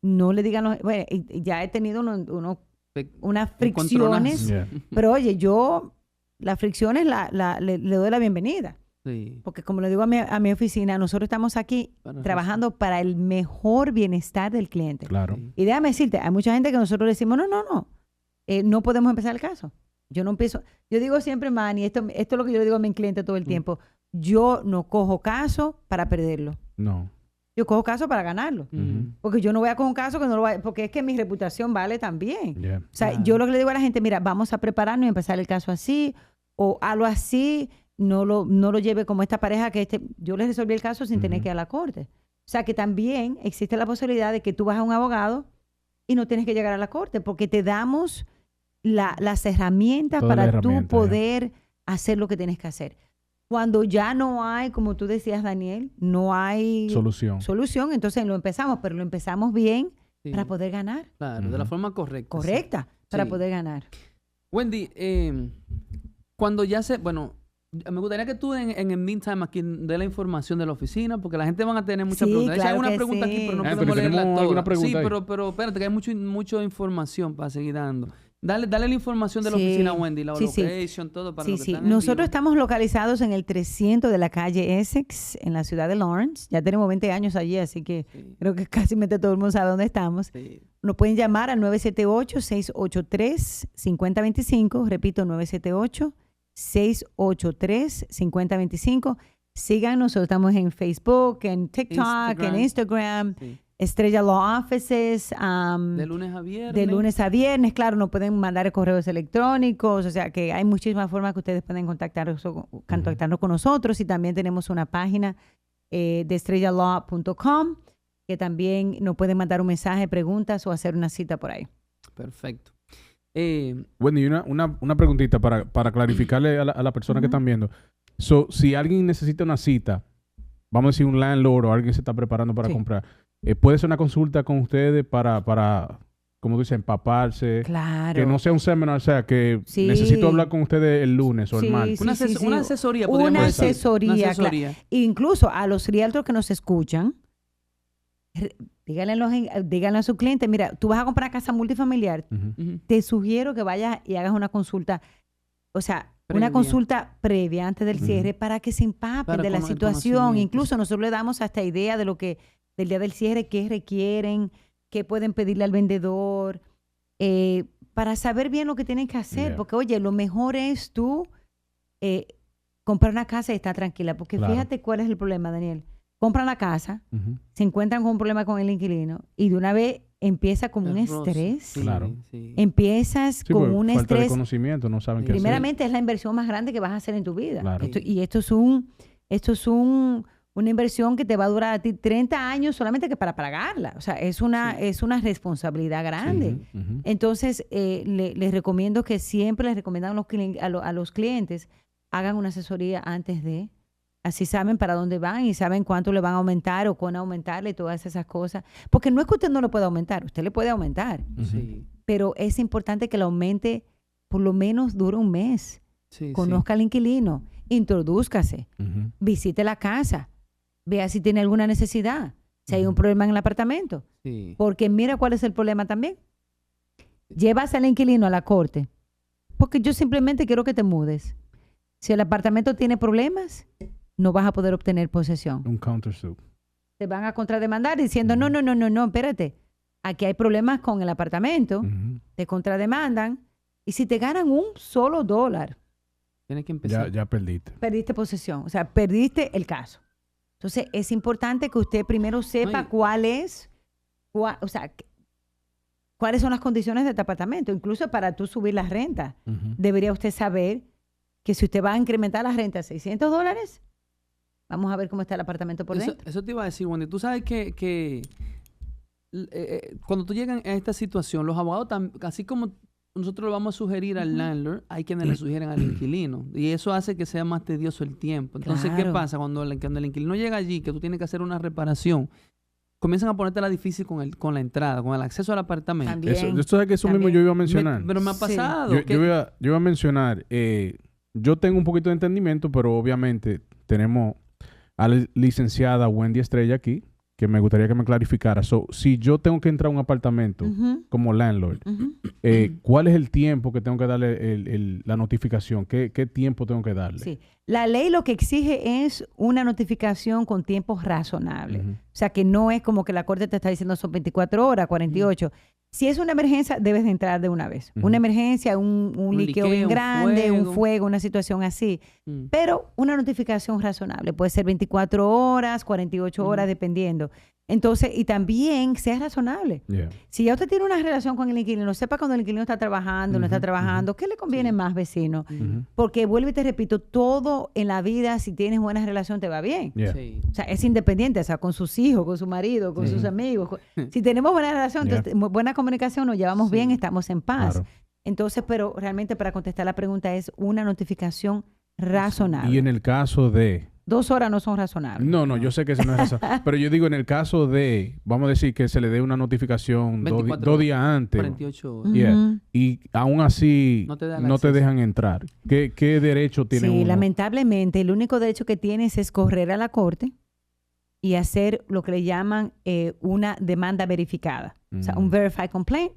No le digan... Bueno, ya he tenido unas fricciones. Pero oye, las fricciones le doy la bienvenida. Sí. Porque como le digo a mi oficina, nosotros estamos aquí trabajando para el mejor bienestar del cliente. Claro. Y déjame decirte, hay mucha gente que nosotros le decimos, no podemos empezar el caso. Yo no empiezo. Yo digo siempre, Manny, esto es lo que yo le digo a mi cliente todo el tiempo. Yo no cojo caso para perderlo. No. Yo cojo caso para ganarlo. Porque yo no voy a coger un caso que no lo voy a... Porque es que mi reputación vale también. O sea, yo lo que le digo a la gente, mira, vamos a prepararnos y empezar el caso así, o algo así, no lo lleve como esta pareja que yo les resolví el caso sin tener que ir a la corte. O sea, que también existe la posibilidad de que tú vas a un abogado y no tienes que llegar a la corte, porque te damos las herramientas para tú poder hacer lo que tienes que hacer. Cuando ya no hay, como tú decías, Daniel, no hay solución, entonces lo empezamos, pero lo empezamos bien para poder ganar. Claro, de la forma correcta. Correcta, para poder ganar. Wendy, cuando ya me gustaría que tú en el meantime aquí dé la información de la oficina, porque la gente van a tener muchas preguntas. Claro, hay una pregunta aquí, pero no podemos leerla toda. Sí, pero espérate, que hay mucha información para seguir dando. Dale la información de la oficina, Wendy, la location, todo para los que están Nosotros estamos localizados en el 300 de la calle Essex, en la ciudad de Lawrence. Ya tenemos 20 años allí, así que creo que casi todo el mundo sabe dónde estamos. Sí. Nos pueden llamar al 978-683-5025. Repito, 978-683-5025. Síganos, nosotros estamos en Facebook, en TikTok, en Instagram. Sí. Estrella Law Offices. De lunes a viernes. De lunes a viernes, claro, nos pueden mandar correos electrónicos, o sea que hay muchísimas formas que ustedes pueden contactarnos con nosotros, y también tenemos una página de estrellalaw.com que también nos pueden mandar un mensaje, preguntas o hacer una cita por ahí. Perfecto. Bueno, y una preguntita para clarificarle a la persona que están viendo. Si alguien necesita una cita, vamos a decir un landlord o alguien se está preparando para comprar, puede ser una consulta con ustedes para como dicen, empaparse. Claro. Que no sea un seminar, o sea, que necesito hablar con ustedes el lunes o el martes. Una asesoría, podríamos decir. Una asesoría. Incluso a los realtors que nos escuchan, díganle a su cliente, mira, tú vas a comprar casa multifamiliar, te sugiero que vayas y hagas una consulta, o sea, una consulta previa antes del cierre para que se empapen de la situación. Incluso nosotros le damos hasta idea de lo que del día del cierre, qué requieren, qué pueden pedirle al vendedor, para saber bien lo que tienen que hacer. Porque, oye, lo mejor es tú comprar una casa y estar tranquila. Porque fíjate cuál es el problema, Daniel. Compran la casa, se encuentran con un problema con el inquilino y de una vez empieza como un estrés. Empiezas con un falta estrés. De conocimiento, no saben qué hacer. Primeramente es la inversión más grande que vas a hacer en tu vida. Claro. Esto es una inversión que te va a durar a ti 30 años solamente que para pagarla. O sea, es una responsabilidad grande. Entonces, les recomiendo que siempre les recomiendan a los clientes hagan una asesoría antes de. Así saben para dónde van y saben cuánto le van a aumentar o cuándo aumentarle y todas esas cosas. Porque no es que usted no lo pueda aumentar, usted le puede aumentar. pero es importante que lo aumente por lo menos dure un mes. Sí, Conozca al inquilino, introdúzcase, visite la casa, vea si tiene alguna necesidad, si hay un problema en el apartamento. Sí. Porque mira cuál es el problema también. Llevas al inquilino a la corte, porque yo simplemente quiero que te mudes. Si el apartamento tiene problemas, no vas a poder obtener posesión. Un countersuit. Te van a contrademandar diciendo, no, espérate. Aquí hay problemas con el apartamento, te contrademandan, y si te ganan un solo dólar, tienes que empezar. Ya perdiste. Perdiste posesión, o sea, perdiste el caso. Entonces, es importante que usted primero sepa cuáles son las condiciones de tu apartamento. Incluso para tú subir la renta, debería usted saber que si usted va a incrementar la renta a $600, vamos a ver cómo está el apartamento por dentro. Eso te iba a decir, Wendy. Tú sabes que cuando tú llegas a esta situación, los abogados, así como nosotros le vamos a sugerir al landlord, hay quienes le sugieren al inquilino. Y eso hace que sea más tedioso el tiempo. Entonces, ¿qué pasa? Cuando el inquilino llega allí, que tú tienes que hacer una reparación, comienzan a ponértela difícil con la entrada, con el acceso al apartamento. También, esto es que eso mismo yo iba a mencionar. Pero me ha pasado. Yo iba a mencionar, yo tengo un poquito de entendimiento, pero obviamente tenemos a la licenciada Wendy Estrella aquí, que me gustaría que me clarificara. Si yo tengo que entrar a un apartamento como landlord, ¿cuál es el tiempo que tengo que darle la notificación? ¿Qué tiempo tengo que darle? Sí. La ley lo que exige es una notificación con tiempos razonables. O sea, que no es como que la corte te está diciendo son 24 horas, 48. Si es una emergencia, debes de entrar de una vez. Una emergencia, un liqueo bien grande, un fuego, una situación así. Pero una notificación razonable. Puede ser 24 horas, 48 horas, dependiendo. Entonces, y también sea razonable. Si ya usted tiene una relación con el inquilino, sepa cuando el inquilino está trabajando, no está trabajando, ¿qué le conviene más, vecino? Porque vuelvo y te repito, todo en la vida, si tienes buena relación, te va bien. Sí. O sea, es independiente, o sea, con sus hijos, con su marido, con sus amigos. Si tenemos buena relación, entonces, buena comunicación, nos llevamos bien, estamos en paz. Claro. Entonces, pero realmente para contestar la pregunta es una notificación razonable. Y en el caso de... 2 horas no son razonables. No, yo sé que eso no es razonable. Pero yo digo, en el caso de, vamos a decir que se le dé una notificación 2 días antes. 48 horas. Y aún así no te dejan entrar. ¿Qué derecho tiene uno? Sí, lamentablemente, el único derecho que tienes es correr a la corte y hacer lo que le llaman una demanda verificada. O sea, un verified complaint,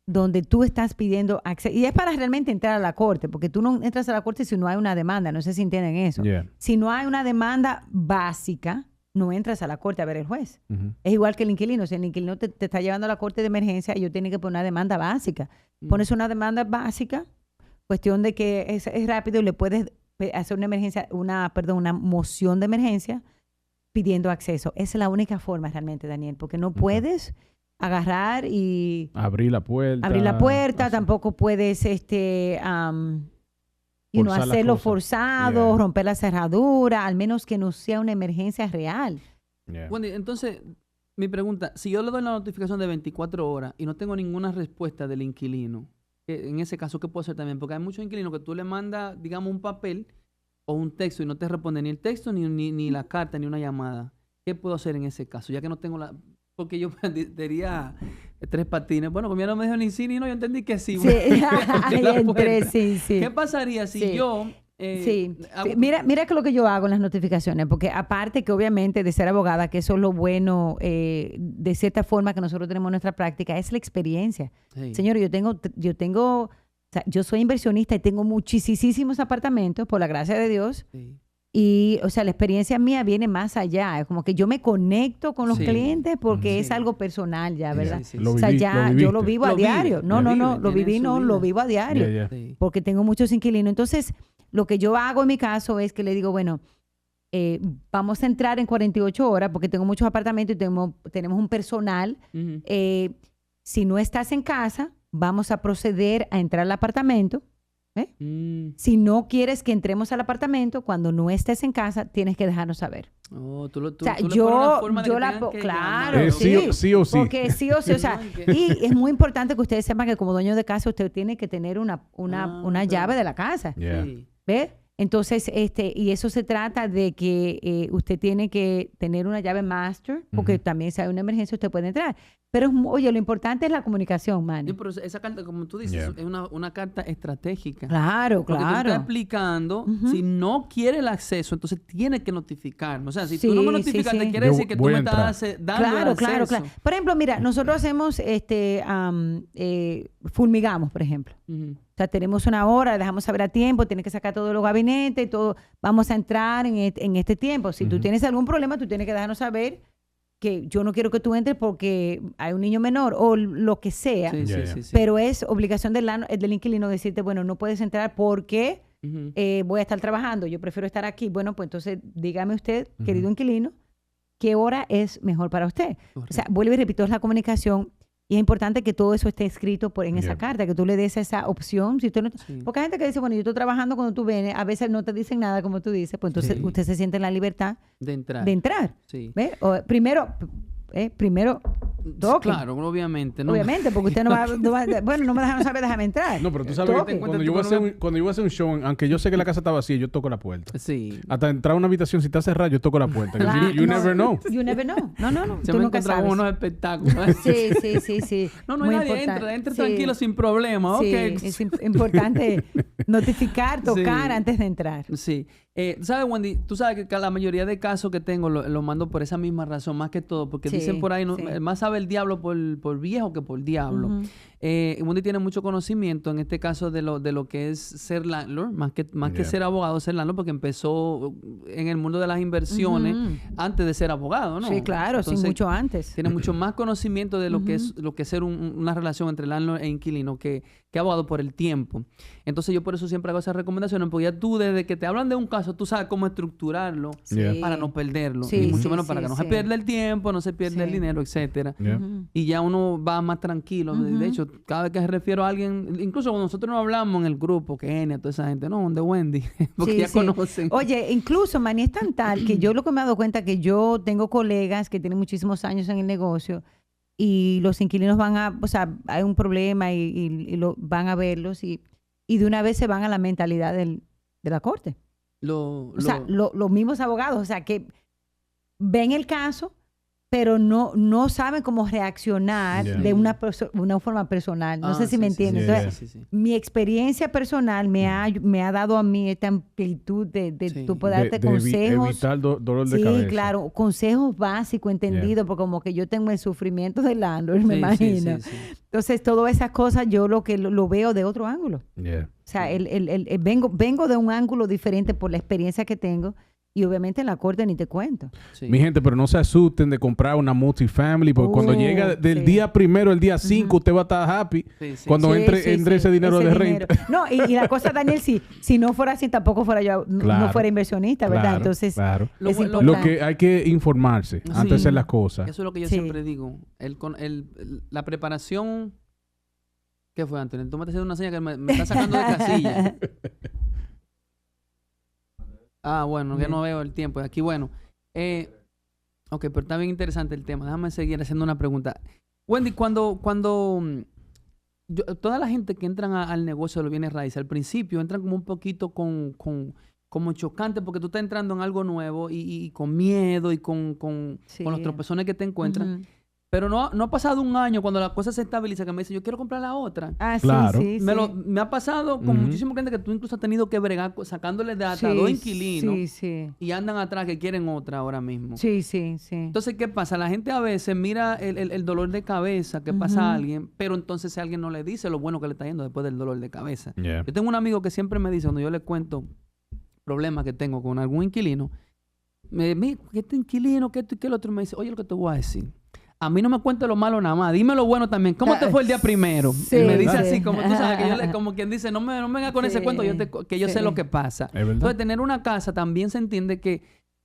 donde tú estás pidiendo acceso. Y es para realmente entrar a la corte, porque tú no entras a la corte si no hay una demanda. No sé si entienden eso. Si no hay una demanda básica, no entras a la corte a ver el juez. Es igual que el inquilino. Si el inquilino te está llevando a la corte de emergencia, ellos tienen que poner una demanda básica. Pones una demanda básica, cuestión de que es rápido y le puedes hacer una moción de emergencia pidiendo acceso. Esa es la única forma realmente, Daniel, porque no puedes agarrar y abrir la puerta, tampoco puedes hacerlo forzado, romper la cerradura, al menos que no sea una emergencia real. Bueno, entonces, mi pregunta, si yo le doy la notificación de 24 horas y no tengo ninguna respuesta del inquilino, en ese caso, ¿qué puedo hacer también? Porque hay muchos inquilinos que tú le mandas, digamos, un papel o un texto y no te responde ni el texto, ni la carta, ni una llamada. ¿Qué puedo hacer en ese caso? Ya que no tengo porque yo diría 3 patines. Bueno, como ya no me dijo ni sí ni no, yo entendí que sí. Sí, sí. ¿Qué pasaría si yo... Mira que lo que yo hago en las notificaciones, porque aparte que obviamente de ser abogada, que eso es lo bueno, de cierta forma que nosotros tenemos en nuestra práctica, es la experiencia. Señor, yo soy inversionista y tengo muchísimos apartamentos, por la gracia de Dios. Y, o sea, la experiencia mía viene más allá. Es como que yo me conecto con los clientes porque es algo personal ya, ¿verdad? O sea, yo lo vivo a diario. Lo vivo a diario. Porque tengo muchos inquilinos. Entonces, lo que yo hago en mi caso es que le digo, bueno, vamos a entrar en 48 horas porque tengo muchos apartamentos y tenemos un personal. Si no estás en casa, vamos a proceder a entrar al apartamento. Si no quieres que entremos al apartamento, cuando no estés en casa, tienes que dejarnos saber. Claro, sí o sí. Porque sí o sí, o sea, y es muy importante que ustedes sepan que como dueño de casa, usted tiene que tener una llave de la casa. ¿Ves? Entonces, y eso se trata de que usted tiene que tener una llave master, porque también si hay una emergencia usted puede entrar. Pero, oye, lo importante es la comunicación, Manny. Pero esa carta, como tú dices, es una carta estratégica. Claro, porque claro. tú estás explicando, si no quiere el acceso, entonces tiene que notificarme. O sea, si tú no me notificas, te quiere decir que tú me estás dando el acceso. Claro. Por ejemplo, mira, nosotros hacemos, fulmigamos, por ejemplo. O sea, tenemos una hora, dejamos saber a tiempo, tienes que sacar todos los gabinetes y todo. Vamos a entrar en este tiempo. Si tú tienes algún problema, tú tienes que dejarnos saber que yo no quiero que tú entres porque hay un niño menor o lo que sea. Sí. Pero es obligación del inquilino decirte, bueno, no puedes entrar porque voy a estar trabajando, yo prefiero estar aquí. Bueno, pues entonces dígame usted, querido inquilino, ¿qué hora es mejor para usted? Correcto. O sea, vuelvo y repito, es la comunicación. Y es importante que todo eso esté escrito en esa carta, que tú le des esa opción. Si tú no, porque hay gente que dice, bueno, yo estoy trabajando cuando tú vienes, a veces no te dicen nada, como tú dices, pues entonces usted se siente en la libertad de entrar. Sí. ¿Ves? Primero toque. Claro, obviamente. ¿no? Obviamente, porque usted no va bueno, no me dejaron saber, déjame entrar. No, pero tú sabes que cuando yo voy a hacer un show, aunque yo sé que la casa está vacía, yo toco la puerta. Sí. Hasta entrar a una habitación, si está cerrada, yo toco la puerta. You never know. You never know. No. Se me encontramos unos espectáculos. Sí. No hay nadie, entra tranquilo, sin problema. Sí, Okay. es importante notificar, tocar antes de entrar. Sí. ¿Sabes, Wendy? Tú sabes que la mayoría de casos que tengo lo mando por esa misma razón, más que todo, porque dicen por ahí, más sabe el diablo por viejo que por diablo. Wendy tiene mucho conocimiento en este caso de lo que es ser landlord, más que ser abogado, ser landlord, porque empezó en el mundo de las inversiones antes de ser abogado, ¿no? Sí, claro, entonces, sí, mucho antes. Tiene mucho más conocimiento de lo que es ser una relación entre landlord e inquilino que abogado por el tiempo. Entonces yo por eso siempre hago esas recomendaciones, porque ya tú desde que te hablan de un caso, tú sabes cómo estructurarlo para no perderlo. Y mucho menos para que no se pierda el tiempo, no se pierda el dinero, etcétera. Y ya uno va más tranquilo. De hecho, cada vez que me refiero a alguien, incluso cuando nosotros nos hablamos en el grupo, Kenia, toda esa gente, no, de Wendy, porque ya conocen. Oye, incluso, Manny, es tan tal que yo lo que me he dado cuenta que yo tengo colegas que tienen muchísimos años en el negocio y los inquilinos hay un problema y van a verlos y de una vez se van a la mentalidad de la corte. Los mismos abogados, o sea, que ven el caso, pero no saben cómo reaccionar de una forma personal. No sé si me entienden. Entonces, mi experiencia personal me ha dado a mí esta amplitud de tú poder darte consejos. Evitar dolor de cabeza. Sí, claro. Consejos básicos, entendidos, porque como que yo tengo el sufrimiento del landlord, me imagino. Entonces, todas esas cosas yo lo veo de otro ángulo. O sea, vengo de un ángulo diferente por la experiencia que tengo. Y obviamente en la corte ni te cuento. Mi gente, pero no se asusten de comprar una multifamily, porque cuando llega del día primero al día 5, usted va a estar happy cuando entre ese dinero de renta. No, y la cosa, Daniel, si no fuera así, tampoco fuera yo, no fuera inversionista, ¿verdad? Entonces, lo que hay que informarse antes de hacer las cosas. Eso es lo que yo siempre digo. La preparación... ¿Qué fue, Antonio? Tú me estás haciendo una señal que me está sacando de casilla. Bueno, ya no veo el tiempo. Aquí, bueno. Ok, pero está bien interesante el tema. Déjame seguir haciendo una pregunta. Wendy, cuando toda la gente que entran al negocio de los bienes raíces, al principio entran como un poquito como chocante, porque tú estás entrando en algo nuevo y con miedo y con los tropezones que te encuentran. Pero no ha pasado un año cuando la cosa se estabiliza que me dice, yo quiero comprar la otra. Claro. Me ha pasado con muchísima gente que tú incluso has tenido que bregar sacándole de hasta 2 inquilinos y andan atrás que quieren otra ahora mismo. Sí. Entonces, ¿qué pasa? La gente a veces mira el dolor de cabeza que pasa a alguien, pero entonces si alguien no le dice lo bueno que le está yendo después del dolor de cabeza. Yo tengo un amigo que siempre me dice, cuando yo le cuento problemas que tengo con algún inquilino, me dice, ¿qué este inquilino? ¿Qué esto y qué el otro? Me dice, oye, lo que te voy a decir. A mí no me cuentes lo malo nada más. Dime lo bueno también. ¿Cómo te fue el día primero? Y me dice así, como tú sabes, que como quien dice, no me venga con ese cuento, que yo sé lo que pasa. Entonces, tener una casa también se entiende que,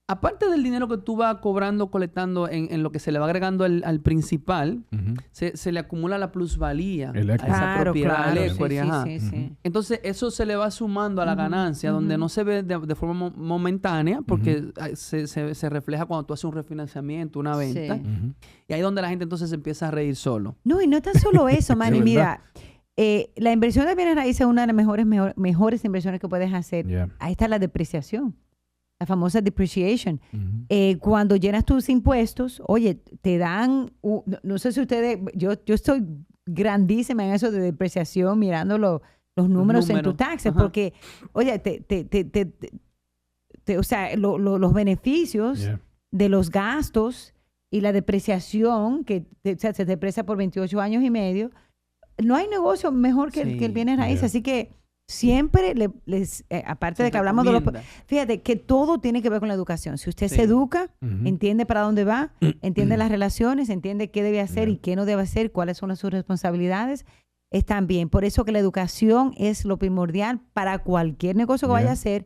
aparte del dinero que tú vas colectando en lo que se le va agregando al principal, se le acumula la plusvalía a esa propiedad, el equity. Entonces, eso se le va sumando a la ganancia, donde no se ve de forma momentánea, porque se refleja cuando tú haces un refinanciamiento, una venta. Y ahí es donde la gente entonces se empieza a reír solo. No, y no tan solo eso, Manny. Mira, la inversión de bienes raíces es una de las mejores inversiones que puedes hacer. Ahí está la depreciación. la famosa depreciation. Cuando llenas tus impuestos, oye, te dan, no sé si ustedes, yo estoy grandísima en eso de depreciación, mirando los números en tus taxes, porque, oye, o sea, los beneficios de los gastos y la depreciación, que se deprecia por 28 años y medio, no hay negocio mejor que el bienes raíces. Así que siempre aparte de que hablamos de los... Fíjate que todo tiene que ver con la educación. Si usted se educa, entiende para dónde va, entiende las relaciones, entiende qué debe hacer y qué no debe hacer, cuáles son sus responsabilidades, están bien. Por eso que la educación es lo primordial para cualquier negocio que vaya a hacer,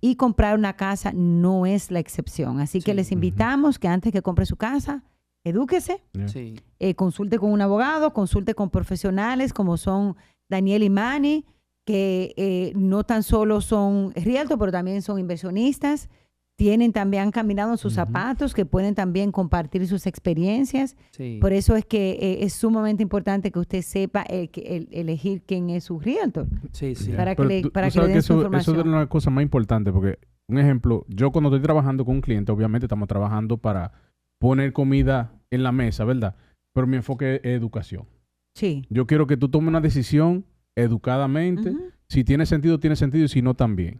y comprar una casa no es la excepción. Así que les invitamos que antes que compre su casa, edúquese, consulte con un abogado, consulte con profesionales como son Daniel y Manny, que no tan solo son realtors, pero también son inversionistas. Han caminado en sus zapatos, que pueden también compartir sus experiencias. Por eso es que es sumamente importante que usted sepa elegir quién es su realtor. Para que le den su información. Eso es una cosa más importante, porque, un ejemplo, yo cuando estoy trabajando con un cliente, obviamente estamos trabajando para poner comida en la mesa, ¿verdad? Pero mi enfoque es educación. Yo quiero que tú tomes una decisión educadamente. Si tiene sentido, tiene sentido, y si no, también.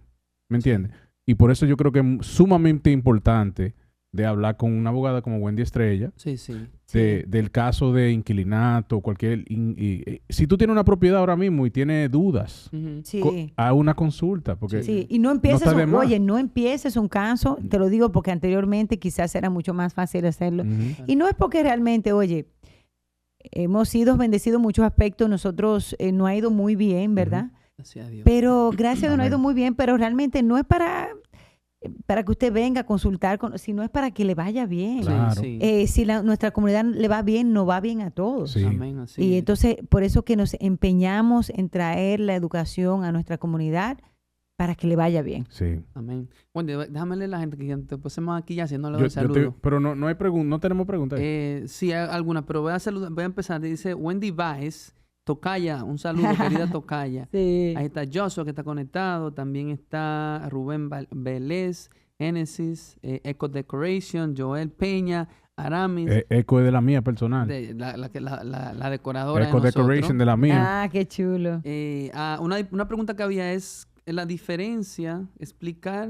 ¿Me entiendes? Y por eso yo creo que es sumamente importante de hablar con una abogada como Wendy Estrella, del caso de inquilinato, si tú tienes una propiedad ahora mismo y tienes dudas, haz una consulta. Porque y no empieces, no empieces un caso, te lo digo porque anteriormente quizás era mucho más fácil hacerlo. Y no es porque realmente, hemos sido bendecidos en muchos aspectos, nosotros no ha ido muy bien, ¿verdad? Gracias a Dios. Pero gracias a Dios no ha ido muy bien, pero realmente no es para que usted venga a consultar, sino es para que le vaya bien. Claro. Si nuestra comunidad le va bien, nos va bien a todos. Amén, así y es. entonces, por eso que nos empeñamos en traer la educación a nuestra comunidad para que le vaya bien. Amén. Bueno, déjame leer a la gente que después hemos aquí ya haciéndole un saludo. Pero no hay no tenemos preguntas. Sí, hay algunas, pero voy a empezar. Dice Wendy Baez, Tocaya, un saludo, querida Tocaya. Ahí está Joshua, que está conectado. También está Rubén Vélez, Genesis, Eco Decoration, Joel Peña, Aramis. Eco es de la mía personal. La decoradora Eco de Decoration de la mía. Ah, qué chulo. Una pregunta que había es la diferencia, explicar,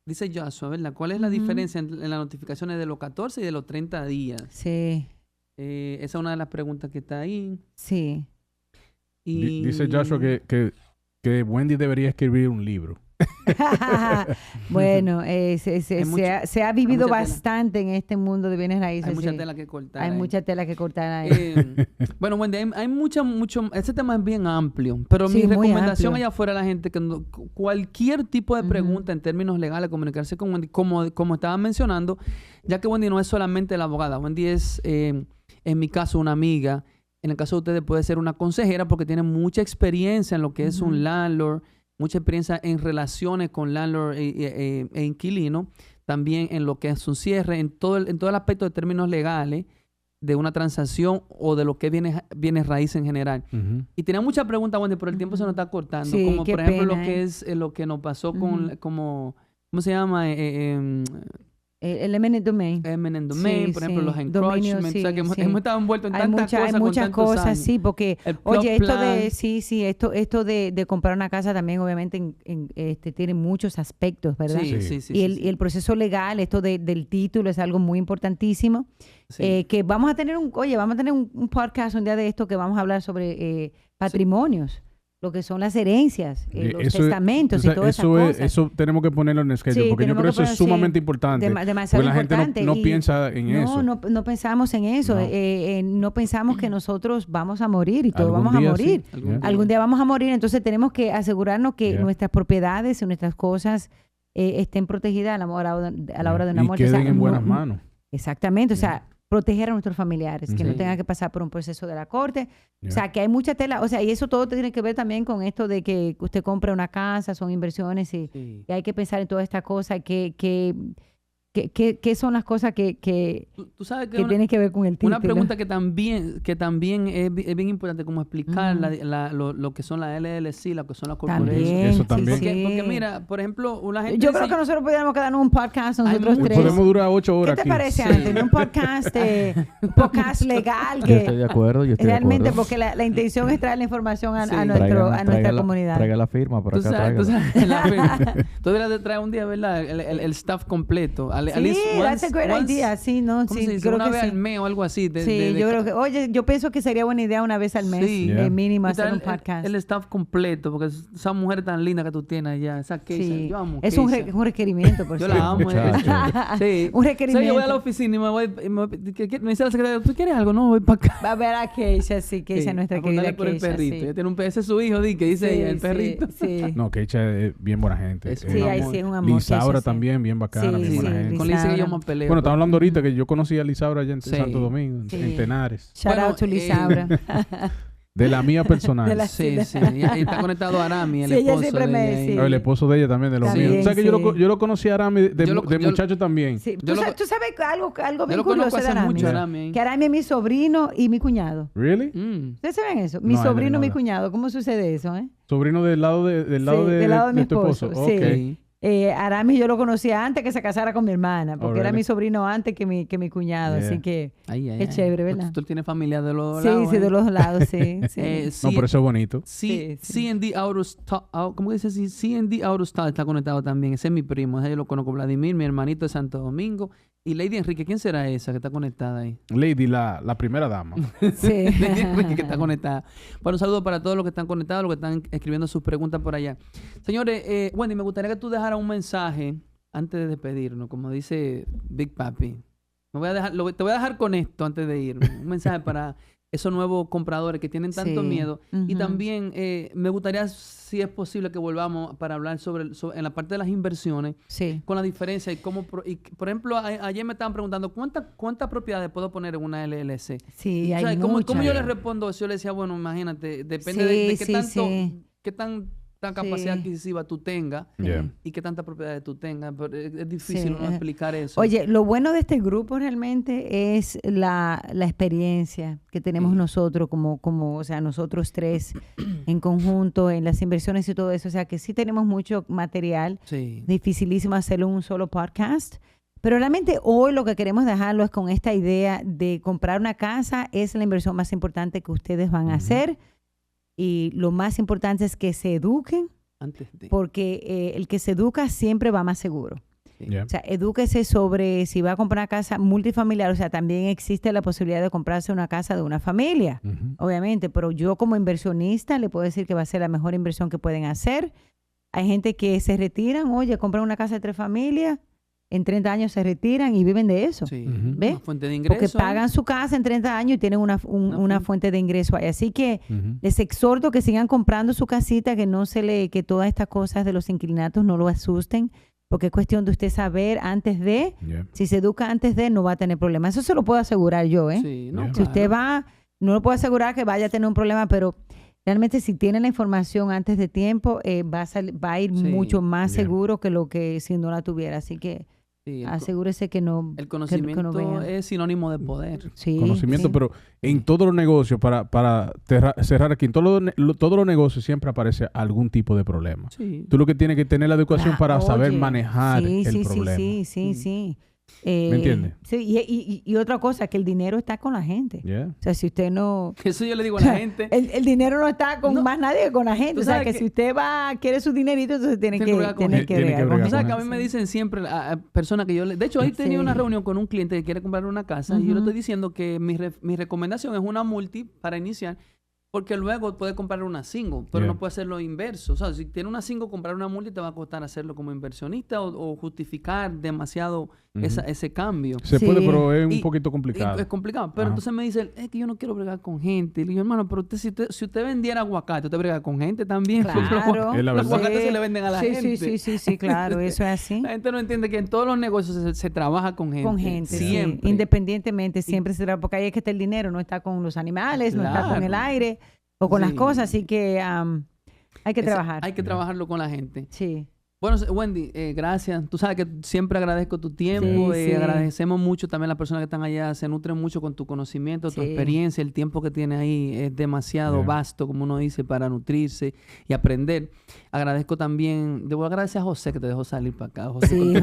dice Joshua, ¿verdad? ¿Cuál es la diferencia en las notificaciones de los 14 y de los 30 días? Sí. Esa es una de las preguntas que está ahí. Sí. Dice Joshua que Wendy debería escribir un libro. Bueno, se ha vivido bastante en este mundo de bienes raíces. Hay mucha tela que cortar. Hay mucha tela que cortar ahí. Bueno, Wendy, hay mucho. Este tema es bien amplio, pero mi recomendación allá afuera a la gente, que cualquier tipo de pregunta en términos legales, comunicarse con Wendy, como estaba mencionando, ya que Wendy no es solamente la abogada. Wendy es, en mi caso, una amiga. En el caso de ustedes puede ser una consejera, porque tiene mucha experiencia en lo que es un landlord, mucha experiencia en relaciones con landlord e inquilino, también en lo que es un cierre, en todo el aspecto de términos legales de una transacción o de lo que viene raíz en general. Y tenía muchas preguntas, Wendy, pero el tiempo se nos está cortando, como por ejemplo lo que es lo que nos pasó con, ¿cómo se llama? El eminent domain. Eminent domain, por ejemplo, los encroachments. O sea, que hemos estado envueltos en tantas cosas. Hay muchas cosas, años. Sí, porque, esto de comprar una casa también, obviamente, tiene muchos aspectos, ¿verdad? Y el proceso legal, esto del título, es algo muy importantísimo. Que vamos a tener un podcast un día de esto, que vamos a hablar sobre patrimonios. Lo que son las herencias, los testamentos y todas esas cosas. Eso tenemos que ponerlo en el schedule, porque yo creo que eso es sumamente importante. Demasiado porque importante. La gente no piensa en eso. No pensamos en eso. No pensamos que nosotros vamos a morir y todos vamos a morir. Sí. Algún día vamos a morir, entonces tenemos que asegurarnos que nuestras propiedades y nuestras cosas estén protegidas a la hora de una muerte. Y queden en buenas manos. Exactamente, o sea, proteger a nuestros familiares, que no tengan que pasar por un proceso de la corte. O sea, que hay mucha tela, o sea, y eso todo tiene que ver también con esto de que usted compre una casa, son inversiones y hay que pensar en toda esta cosa, que ¿Qué son las cosas que tú sabes que tienen que ver con el título? Una pregunta que también es bien importante, como explicar lo que son las LLC, lo que son las corporaciones. Eso también. Porque mira, por ejemplo, una gente yo creo que nosotros podríamos quedarnos un podcast nosotros tres. Podemos durar 8 horas. ¿Qué te parece, Anthony? Un podcast legal. Yo estoy de acuerdo. Realmente, porque la intención es traer la información a nuestra comunidad. Traiga la firma por acá. Tú deberías de traer un día, ¿verdad? El staff completo. Sí, that's a great idea. Sí, no, sí. Creo una vez al mes o algo así. Yo creo que, oye, yo pienso que sería buena idea una vez al mes, mínimo, hacer un podcast. El staff completo, porque esa mujer tan linda que tú tienes allá, esa Keisha, yo amo es un requerimiento, por cierto. Yo la amo. Sí. Un requerimiento. Yo voy a la oficina y me dice la secretaria, ¿tú quieres algo? No, voy para acá. Va a ver a Keisha, Keisha, nuestra querida por Keisha. El perrito. Ella tiene ese es su hijo, que dice ella, el perrito. No, Keisha es bien buena gente. Sí, es un amor. Lisaura también, bien bacana, bien buena gente. Con Lisa que yo me peleo. Bueno, estamos hablando ahorita que yo conocí a Lisaura allá en Santo Domingo, en Tenares. Shout out to Lisaura. De la mía personal. Sí. Y está conectado a Arami, el esposo siempre de ella. El esposo de ella también, de los míos. O sea que yo lo conocí a Arami de muchacho también. Sí. ¿Tú sabes algo bien curioso de Arami? Que Arami es mi sobrino y mi cuñado. ¿Really? ¿Ustedes saben eso? Mi sobrino y mi cuñado. ¿Cómo sucede eso, Sobrino del lado de mi esposo. Sí. Arami yo lo conocía antes que se casara con mi hermana, porque era mi sobrino antes que mi cuñado, así que es chévere, ¿verdad? Tú tienes familia de los lados. Sí, de los lados, sí. No, pero eso es bonito. C&D Autostyle, ¿cómo dice? C&D Autostyle está conectado también, ese es mi primo, ese yo lo conozco, Vladimir, mi hermanito de Santo Domingo. Y Lady Enrique, ¿quién será esa que está conectada ahí? Lady, la primera dama. Sí. Lady Enrique que está conectada. Bueno, un saludo para todos los que están conectados, los que están escribiendo sus preguntas por allá. Señores, Wendy, me gustaría que tú dejaras un mensaje antes de despedirnos, como dice Big Papi. Te voy a dejar con esto antes de irme. Un mensaje para esos nuevos compradores que tienen tanto miedo. Y también me gustaría, si es posible, que volvamos para hablar sobre en la parte de las inversiones, con la diferencia y cómo, por ejemplo, ayer me estaban preguntando ¿cuántas propiedades puedo poner en una LLC? Sí, o sea, hay ¿cómo muchas. yo les respondo eso? Yo les decía, bueno, imagínate, depende de qué tanto, qué tanta capacidad adquisitiva tú tengas y qué tantas propiedades tú tengas. Pero es difícil no explicar eso. Oye, lo bueno de este grupo realmente es la experiencia que tenemos nosotros o sea, nosotros tres en conjunto en las inversiones y todo eso. O sea, que sí tenemos mucho material. Dificilísimo hacerlo en un solo podcast. Pero realmente hoy lo que queremos dejarlo es con esta idea de comprar una casa es la inversión más importante que ustedes van a hacer. Y lo más importante es que se eduquen, porque el que se educa siempre va más seguro. O sea, edúquese sobre si va a comprar una casa multifamiliar. O sea, también existe la posibilidad de comprarse una casa de una familia, obviamente. Pero yo como inversionista le puedo decir que va a ser la mejor inversión que pueden hacer. Hay gente que se retiran, compran una casa de 3 familias. En 30 años se retiran y viven de eso. ¿Ves? Una fuente de ingreso. Porque pagan su casa en 30 años y tienen una fuente de ingreso ahí. Así que les exhorto que sigan comprando su casita, que todas estas cosas de los inquilinatos no lo asusten, porque es cuestión de usted saber antes de, si se educa antes de, no va a tener problemas. Eso se lo puedo asegurar yo, Si usted va, no lo puedo asegurar que vaya a tener un problema, pero realmente si tiene la información antes de tiempo, va a ir mucho más seguro que lo que si no la tuviera. Así que asegúrese que no. El conocimiento es sinónimo de poder. Conocimiento, pero en todos los negocios, para cerrar aquí, en todos los negocios siempre aparece algún tipo de problema. Tú lo que tienes que tener la educación para saber manejar el problema. Sí. ¿Me entiendes? Sí, y otra cosa, que el dinero está con la gente. O sea, si usted no... Eso yo le digo a la gente. El dinero no está con más nadie que con la gente. O sea, que si usted quiere su dinerito, entonces tiene que bregar con o sea, que a mí me dicen siempre a personas que yo... De hecho, hoy tenía una reunión con un cliente que quiere comprar una casa y yo le estoy diciendo que mi recomendación es una multi para iniciar, porque luego puede comprar una single, pero no puede hacerlo inverso. O sea, si tiene una single, comprar una multi te va a costar hacerlo como inversionista o justificar demasiado ese cambio. Se puede, pero es un poquito complicado. Es complicado. Pero entonces me dicen, es que yo no quiero bregar con gente. Y le digo, hermano, pero si usted vendiera aguacate, ¿usted brega con gente también? Claro. Los aguacates se le venden a la gente. Sí, claro. Eso es así. La gente no entiende que en todos los negocios se trabaja con gente. Con gente, siempre. Independientemente, siempre se trabaja. Porque ahí es que está el dinero. No está con los animales, no está con el aire o con las cosas. Así que hay que trabajar. Hay que trabajarlo con la gente. Sí. Bueno, Wendy, gracias. Tú sabes que siempre agradezco tu tiempo. Agradecemos mucho también a las personas que están allá. Se nutren mucho con tu conocimiento, tu experiencia. El tiempo que tienes ahí es demasiado vasto, como uno dice, para nutrirse y aprender. Agradezco también, debo agradecer a José que te dejó salir para acá. José,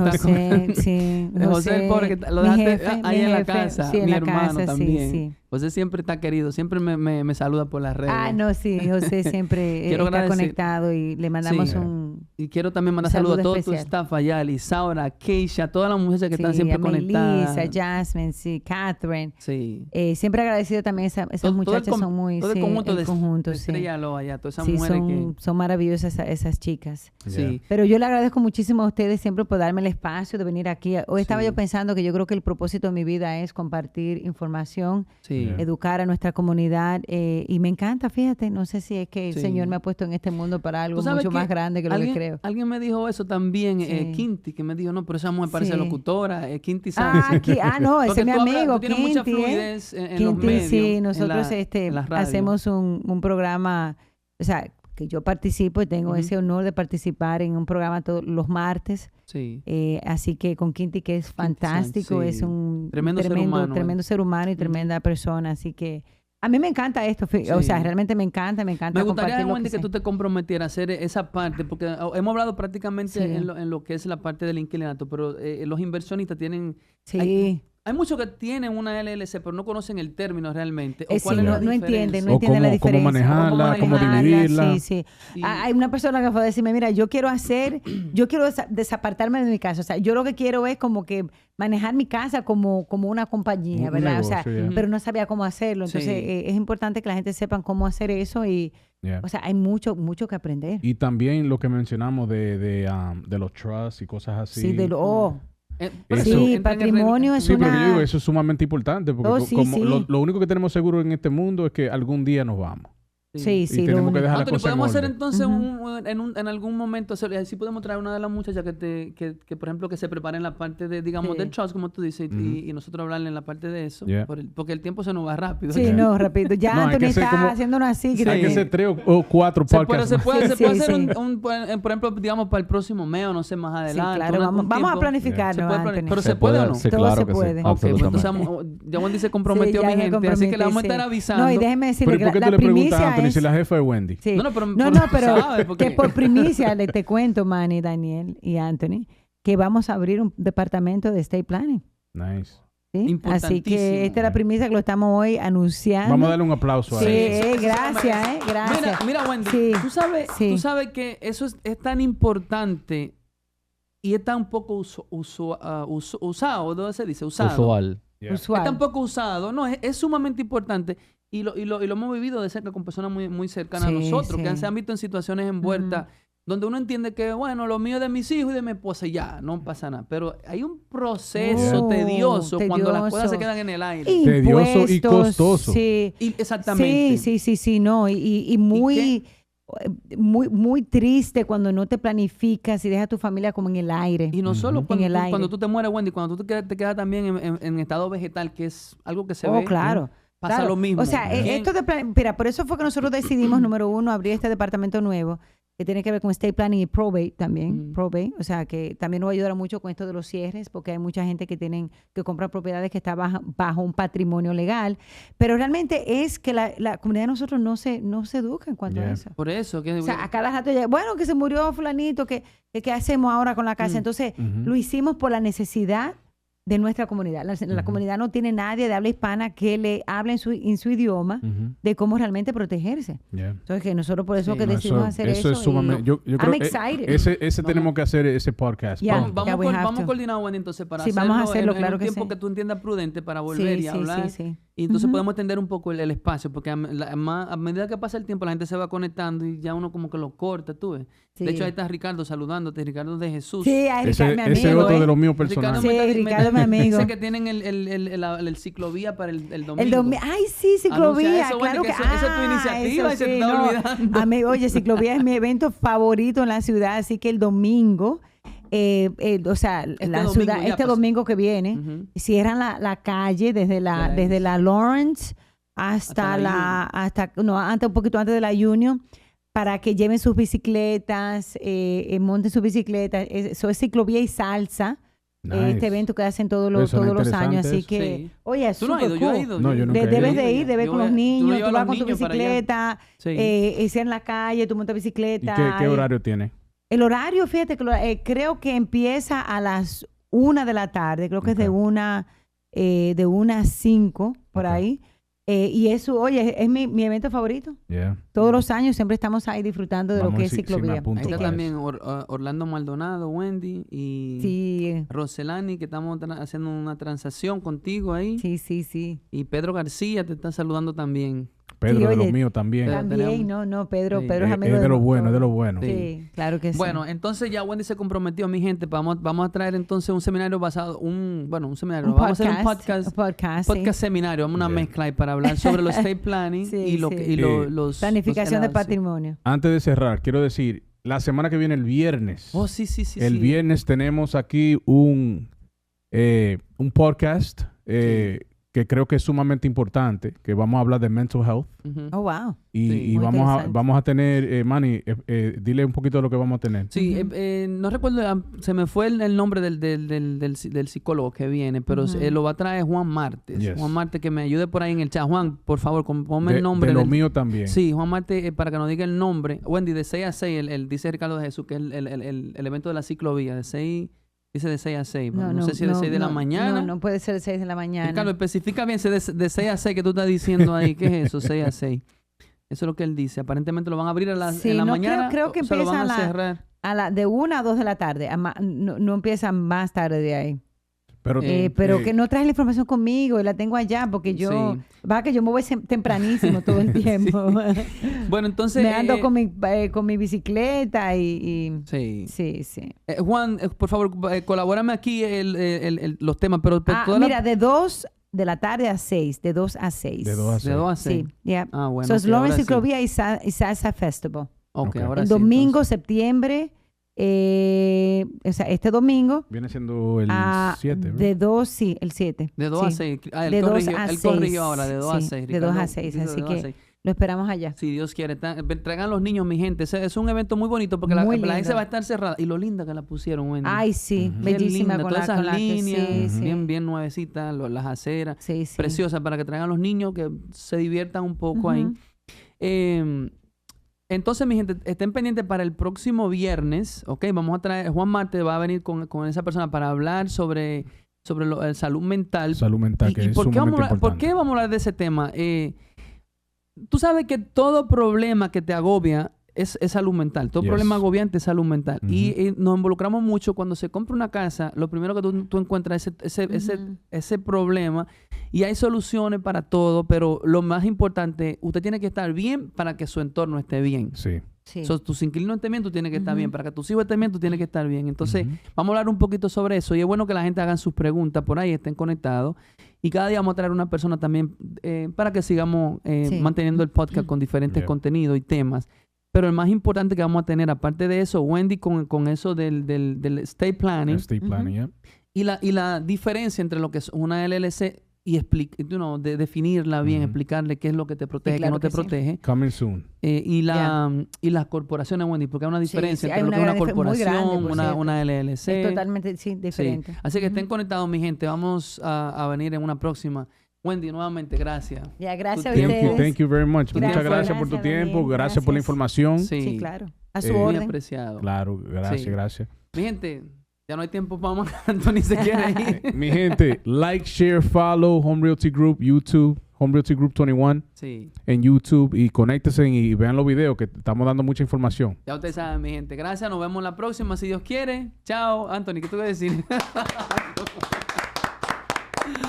José, el pobre, que lo dejaste ahí en la casa. Sí, mi en hermano casa, también. Sí. José siempre está querido, siempre me saluda por las redes. No, sí, José siempre está conectado y le mandamos un... Y quiero también mandar saludos a todo tu staff allá, Lisaura, Keisha, todas las muchachas que están siempre conectadas. Melissa, Jasmine, Catherine. Sí. Siempre agradecido también, esas muchachas son muy... Todo el conjunto de Estrella Loa allá, todas esas mujeres son maravillosas esas chicas. Sí. Pero yo le agradezco muchísimo a ustedes siempre por darme el espacio de venir aquí. Hoy estaba yo pensando que yo creo que el propósito de mi vida es compartir información, educar a nuestra comunidad y me encanta, fíjate, no sé si es que el Señor me ha puesto en este mundo para algo mucho más grande que lo que creo. Alguien me dijo eso también, Quinti, que me dijo, no, pero esa mujer parece locutora, Quinti Sánchez. No, ese es mi amigo, Quinti. Tienes mucha fluidez en los Quinti, medios. Sí, nosotros hacemos un programa, o sea, que yo participo y tengo ese honor de participar en un programa todos los martes. Sí. Así que con Quinti, que es fantástico, es un tremendo ser humano y tremenda persona. Así que a mí me encanta esto, o sea, realmente me encanta. Me gustaría, Wendy, que tú te comprometieras a hacer esa parte, porque hemos hablado prácticamente en lo que es la parte del inquilinato, pero los inversionistas tienen... Hay muchos que tienen una LLC, pero no conocen el término realmente. No entienden la diferencia. Cómo manejarla, cómo dividirla. Sí. Hay una persona que fue a decirme, mira, yo quiero desapartarme de mi casa. O sea, yo lo que quiero es como que manejar mi casa como una compañía, ¿verdad? Negocio, o sea, pero no sabía cómo hacerlo. Entonces, es importante que la gente sepa cómo hacer eso y... O sea, hay mucho que aprender. Y también lo que mencionamos de los trusts y cosas así. Sí, Eso, patrimonio es pero yo digo, eso es sumamente importante porque lo único que tenemos seguro en este mundo es que algún día nos vamos. Sí, y tenemos que dejar las Anthony, cosas podemos en hacer orden. entonces en algún momento, si podemos traer una de las muchachas que por ejemplo, que se prepare en la parte de, digamos, del trust, como tú dices, y nosotros hablarle en la parte de eso, porque el tiempo se nos va rápido. Sí, rápido. Ya Anthony está haciendo así. Hay que hacer 3 o 4 podcasts. Se puede hacer por ejemplo, digamos, para el próximo mes o no sé, más adelante. Sí, claro, vamos a planificarlo, ¿Pero se puede o no? Sí, claro se que puede. sí. Entonces, ya Wendy se comprometió a mi gente, así que le vamos a estar avisando. No, y déjeme decirle que la primicia es... Anthony, si la jefa es Wendy. Sí. No, pero sabes, porque... que por primicia te cuento, Manny, Daniel y Anthony, que vamos a abrir un departamento de estate planning. Nice. ¿Sí? Así que esta es la primicia que lo estamos hoy anunciando. Vamos a darle un aplauso a él. Gracias. Mira, Wendy, tú sabes que eso es tan importante y es tan poco usado, ¿dónde se dice? Usual. Es tan poco usado. No, es sumamente importante. Y lo hemos vivido de cerca con personas muy, muy cercanas a nosotros, que se han visto en situaciones envueltas donde uno entiende que, bueno, lo mío es de mis hijos y de mi esposa, ya, no pasa nada. Pero hay un proceso tedioso cuando las cosas se quedan en el aire. Tedioso y costoso. Sí. Exactamente. Sí, no. Y muy... Muy triste cuando no te planificas y dejas a tu familia como en el aire. Y no solo cuando tú te mueres, Wendy, cuando tú te quedas también en estado vegetal, que es algo que se ve. Claro. Pasa lo mismo. O sea, mira, por eso fue que nosotros decidimos, número 1, abrir este departamento nuevo, que tiene que ver con estate planning y probate también. Probate, o sea, que también nos va a ayudar mucho con esto de los cierres, porque hay mucha gente que compra propiedades que está bajo un patrimonio legal. Pero realmente es que la comunidad de nosotros no se educa en cuanto a eso. Por eso. O sea, a cada rato que se murió fulanito, ¿qué hacemos ahora con la casa? Entonces, lo hicimos por la necesidad de nuestra comunidad. La comunidad no tiene nadie de habla hispana que le hable en su idioma de cómo realmente protegerse. Entonces, que nosotros por eso decidimos hacer eso. Eso es sumamente... Yo creo ese tenemos que hacer ese podcast. Vamos a coordinar, Wendy, entonces, para hacerlo claro en un tiempo que tú entiendas prudente para volver y hablar. Y entonces podemos extender un poco el espacio, porque a medida que pasa el tiempo, la gente se va conectando y ya uno como que lo corta, tú ves. De hecho, ahí está Ricardo saludándote, Ricardo de Jesús. Sí, Ricardo, mi amigo. Ese es otro de los míos personales. Ricardo, mi amigo. Dice que tienen el ciclovía para el domingo. Ay, sí, ciclovía. Eso, claro Wendy, que esa es tu iniciativa y se te está olvidando. Oye, ciclovía es mi evento favorito en la ciudad, así que el domingo... o sea, este domingo que viene, cierran la calle desde la Lawrence hasta un poquito antes de la Union, para que lleven sus bicicletas, monten sus bicicletas. Eso es ciclovía y salsa. Nice. Este evento que hacen todos los años. Así que, oye, es súper cool. Yo he ido. No, yo nunca debes de ir, debes con los niños. Tú vas con tu bicicleta, en la calle, tú montas bicicleta. ¿Y qué horario tiene? El horario, fíjate, creo que empieza a las 1 de la tarde. Creo que es de 1 a 5, por ahí. Y eso, oye, es mi evento favorito. Yeah. Todos los años siempre estamos ahí disfrutando de lo que es ciclovía. Ahí está también Orlando Maldonado, Wendy y Roselani, que estamos haciendo una transacción contigo ahí. Sí. Y Pedro García te está saludando también. Pedro, de los míos también. Pedro es amigo de lo bueno, Sí, claro que sí. Bueno, entonces ya Wendy se comprometió, mi gente. Vamos a traer entonces un seminario basado, un seminario. Vamos a hacer un podcast seminario. Vamos a una mezcla ahí para hablar sobre los estate planning los planificación de patrimonio. Antes de cerrar, quiero decir, la semana que viene, el viernes. Oh, sí. El viernes tenemos aquí un podcast. Que creo que es sumamente importante, que vamos a hablar de mental health. Oh, wow. Y vamos a tener, Manny, dile un poquito de lo que vamos a tener. Sí, no recuerdo, se me fue el nombre del psicólogo que viene, pero lo va a traer Juan Martes. Yes. Juan Martes, que me ayude por ahí en el chat. Juan, por favor, ponme el nombre. De lo mío también. Sí, Juan Martes, para que nos diga el nombre. Wendy, de 6 a 6, dice Ricardo de Jesús, que es el evento de la ciclovía, de 6... Dice de 6 a 6. No sé si es de 6 de la mañana. No puede ser de 6 de la mañana. Ricardo, especifica bien de 6 a 6 que tú estás diciendo ahí. ¿Qué es eso? 6 a 6. Eso es lo que él dice. Aparentemente lo van a abrir en la mañana. Creo que empieza de 1 a 2 de la tarde. No empieza más tarde de ahí. Pero que no traes la información conmigo y la tengo allá porque yo que yo me voy tempranísimo todo el tiempo. Bueno, entonces me ando con mi bicicleta y sí. Juan, por favor, colabórame aquí los temas, pero mira, de 2 de la tarde a 6, de 2 a 6. De 2 a 6. Sí, yeah. Bueno. So, es Lawrence Ciclovía y Salsa Festival. Okay. Ahora el domingo, septiembre. Este domingo viene siendo el 7, de 2, el 7 de 2 a 6 él corrigió ahora de 2 a 6 de 2 a 6 así que lo esperamos allá. Si Dios quiere. Traigan los niños, mi gente. Es un evento muy bonito porque la iglesia va a estar cerrada. Y lo linda que la pusieron, Wendy. Ay, sí. Bellísima linda, con todas esas líneas. Sí. Bien nuevecitas, las aceras. Sí. Preciosas para que traigan los niños, que se diviertan un poco ahí. Entonces, mi gente, estén pendientes para el próximo viernes, ¿ok? Vamos a traer, Juan Marte va a venir con esa persona para hablar sobre salud mental. Salud mental, que es sumamente importante. ¿Por qué vamos a hablar de ese tema? Tú sabes que todo problema que te agobia es salud mental. Todo problema agobiante es salud mental. Y nos involucramos mucho cuando se compra una casa. Lo primero que tú encuentras es ese problema. Y hay soluciones para todo, pero lo más importante, usted tiene que estar bien para que su entorno esté bien. Sí. Tus inquilinos estén bien, tú tienes que estar bien. Para que tus hijos estén bien, tú tienes que estar bien. Entonces, vamos a hablar un poquito sobre eso. Y es bueno que la gente haga sus preguntas por ahí, estén conectados. Y cada día vamos a traer una persona también para que sigamos manteniendo el podcast con diferentes contenidos y temas. Pero el más importante que vamos a tener, aparte de eso, Wendy con eso del estate planning. Y la diferencia entre lo que es una LLC y de definirla bien, explicarle qué es lo que te protege, qué no te protege. Coming soon. Y las corporaciones, Wendy, porque hay una diferencia entre lo que es una corporación, una LLC. Es totalmente diferente. Así que estén conectados, mi gente. Vamos a venir en una próxima. Wendy, nuevamente, gracias. Gracias a ustedes. Thank you very much. Muchas gracias por tu tiempo. Gracias por la información. Sí, claro. A su orden. Muy apreciado. Claro, gracias. Mi gente, ya no hay tiempo para más. Anthony se quiere ir. Mi gente, like, share, follow Home Realty Group, YouTube, Home Realty Group 21 en YouTube y conéctense y vean los videos que estamos dando mucha información. Ya ustedes saben, mi gente. Gracias, nos vemos la próxima si Dios quiere. Chao. Anthony, ¿qué tú quieres decir?